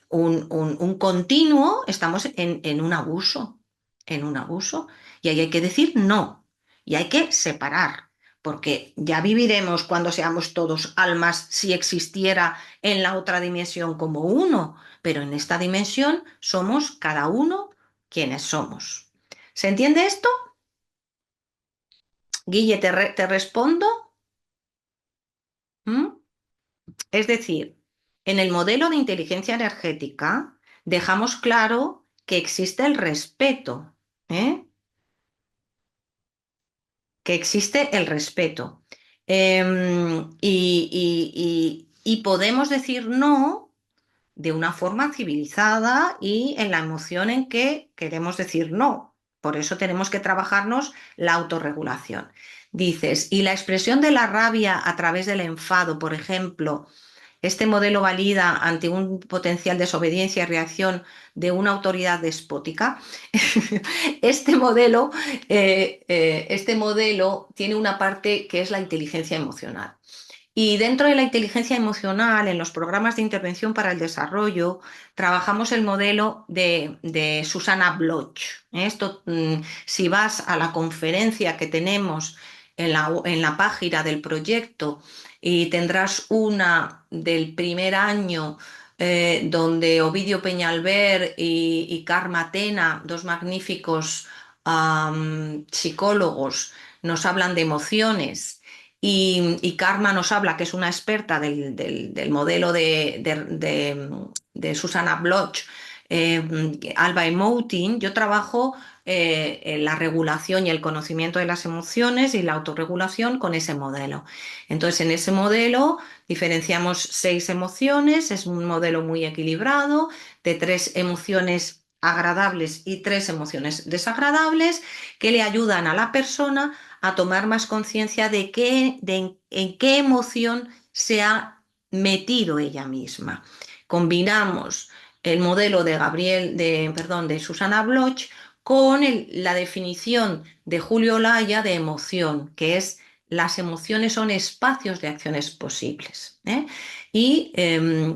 un continuo, estamos en un abuso, en un abuso. Y ahí hay que decir no. Y hay que separar. Porque ya viviremos cuando seamos todos almas si existiera en la otra dimensión como uno. Pero en esta dimensión somos cada uno quienes somos. ¿Se entiende esto? Guille, ¿te respondo? ¿Mm? Es decir, en el modelo de inteligencia energética dejamos claro que existe el respeto, ¿eh? Que existe el respeto. Y podemos decir no de una forma civilizada y en la emoción en que queremos decir no. Por eso tenemos que trabajarnos la autorregulación. Dices, y la expresión de la rabia a través del enfado, por ejemplo, este modelo valida ante un potencial desobediencia y reacción de una autoridad despótica. Este modelo tiene una parte que es la inteligencia emocional. Y dentro de la inteligencia emocional, en los programas de intervención para el desarrollo, trabajamos el modelo de Susana Bloch. Esto, si vas a la conferencia que tenemos en la página del proyecto y tendrás una del primer año donde Ovidio Peñalver y Karma Tena, dos magníficos psicólogos, nos hablan de emociones y Karma nos habla, que es una experta del modelo de Susana Bloch, Alba Emoting. Yo trabajo en la regulación y el conocimiento de las emociones y la autorregulación con ese modelo. Entonces, en ese modelo diferenciamos 6 emociones, es un modelo muy equilibrado, de 3 emociones agradables y 3 emociones desagradables que le ayudan a la persona a tomar más conciencia en qué emoción se ha metido ella misma. Combinamos el modelo de Susana Bloch con la definición de Julio Laya de emoción, que es las emociones son espacios de acciones posibles. Y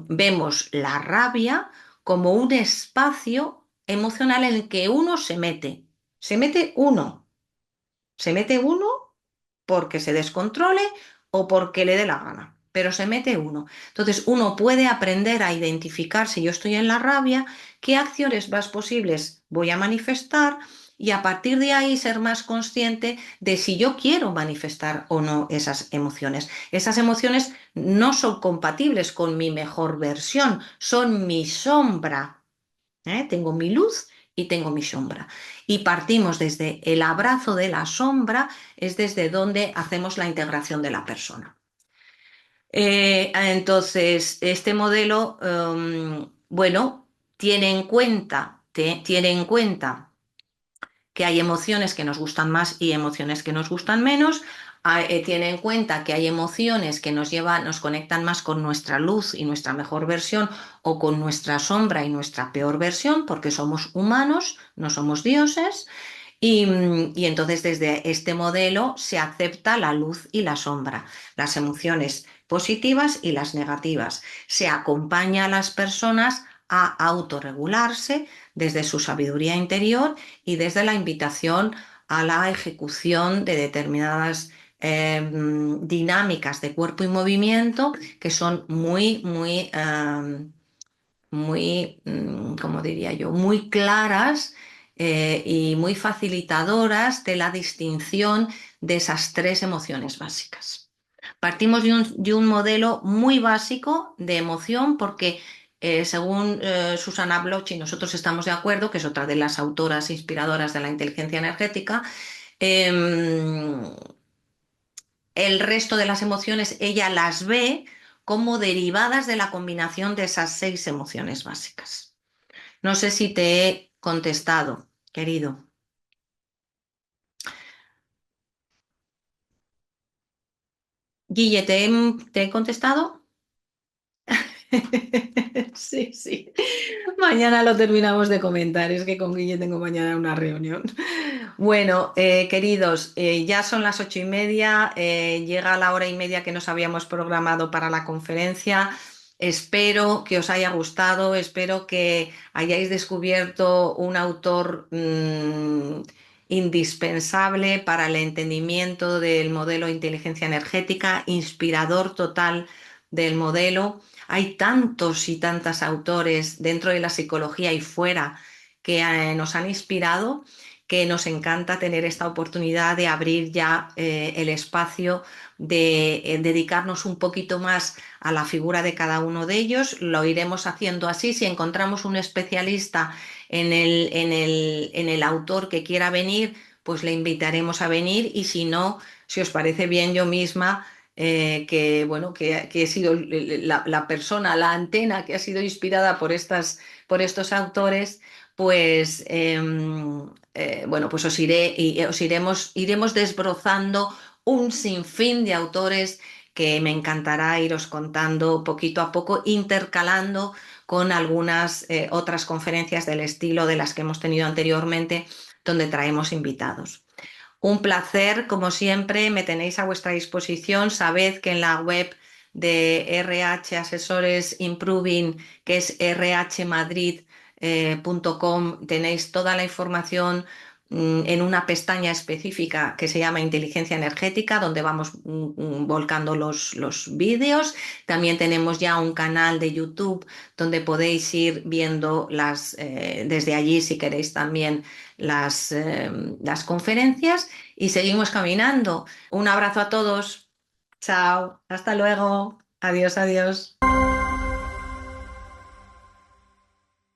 vemos la rabia como un espacio emocional en el que uno se mete. Se mete uno porque se descontrole o porque le dé la gana, pero se mete uno. Entonces uno puede aprender a identificar si yo estoy en la rabia, qué acciones más posibles voy a manifestar y a partir de ahí ser más consciente de si yo quiero manifestar o no esas emociones. Esas emociones no son compatibles con mi mejor versión, son mi sombra. Tengo mi luz y tengo mi sombra. Y partimos desde el abrazo de la sombra, es desde donde hacemos la integración de la persona. Entonces, este modelo, bueno, tiene en cuenta que hay emociones que nos gustan más y emociones que nos gustan menos. Tiene en cuenta que hay emociones que nos conectan más con nuestra luz y nuestra mejor versión o con nuestra sombra y nuestra peor versión, porque somos humanos, no somos dioses. Y entonces desde este modelo se acepta la luz y la sombra, las emociones positivas y las negativas. Se acompaña a las personas a autorregularse desde su sabiduría interior y desde la invitación a la ejecución de determinadas dinámicas de cuerpo y movimiento que son como diría yo, muy claras y muy facilitadoras de la distinción de esas 3 emociones básicas. Partimos de un modelo muy básico de emoción porque según Susana Bloch, y nosotros estamos de acuerdo, que es otra de las autoras inspiradoras de la inteligencia energética, eh, el resto de las emociones ella las ve como derivadas de la combinación de esas 6 emociones básicas. No sé si te he contestado, querido. Guille, ¿te he contestado? Sí, sí. Mañana lo terminamos de comentar. Es que con Guille tengo mañana una reunión. Bueno, queridos, ya son las 8:30. Llega la hora y media que nos habíamos programado para la conferencia. Espero que os haya gustado, espero que hayáis descubierto un autor indispensable para el entendimiento del modelo de inteligencia energética, inspirador total del modelo. Hay tantos y tantas autores dentro de la psicología y fuera que nos han inspirado que nos encanta tener esta oportunidad de abrir ya el espacio, de dedicarnos un poquito más a la figura de cada uno de ellos. Lo iremos haciendo así. Si encontramos un especialista en el autor que quiera venir, pues le invitaremos a venir, y si no, si os parece bien, yo misma, que, bueno, que he sido la persona, la antena que ha sido inspirada por estos autores, pues, bueno, pues iremos desbrozando un sinfín de autores que me encantará iros contando poquito a poco, intercalando con algunas otras conferencias del estilo de las que hemos tenido anteriormente, donde traemos invitados. Un placer, como siempre, me tenéis a vuestra disposición. Sabed que en la web de RH Asesores Improving, que es rhmadrid.com, tenéis toda la información en una pestaña específica que se llama Inteligencia Energética, donde vamos volcando los vídeos. También tenemos ya un canal de YouTube donde podéis ir viendo desde allí, si queréis, también las conferencias, y seguimos caminando. Un abrazo a todos. Chao. Hasta luego. Adiós, adiós.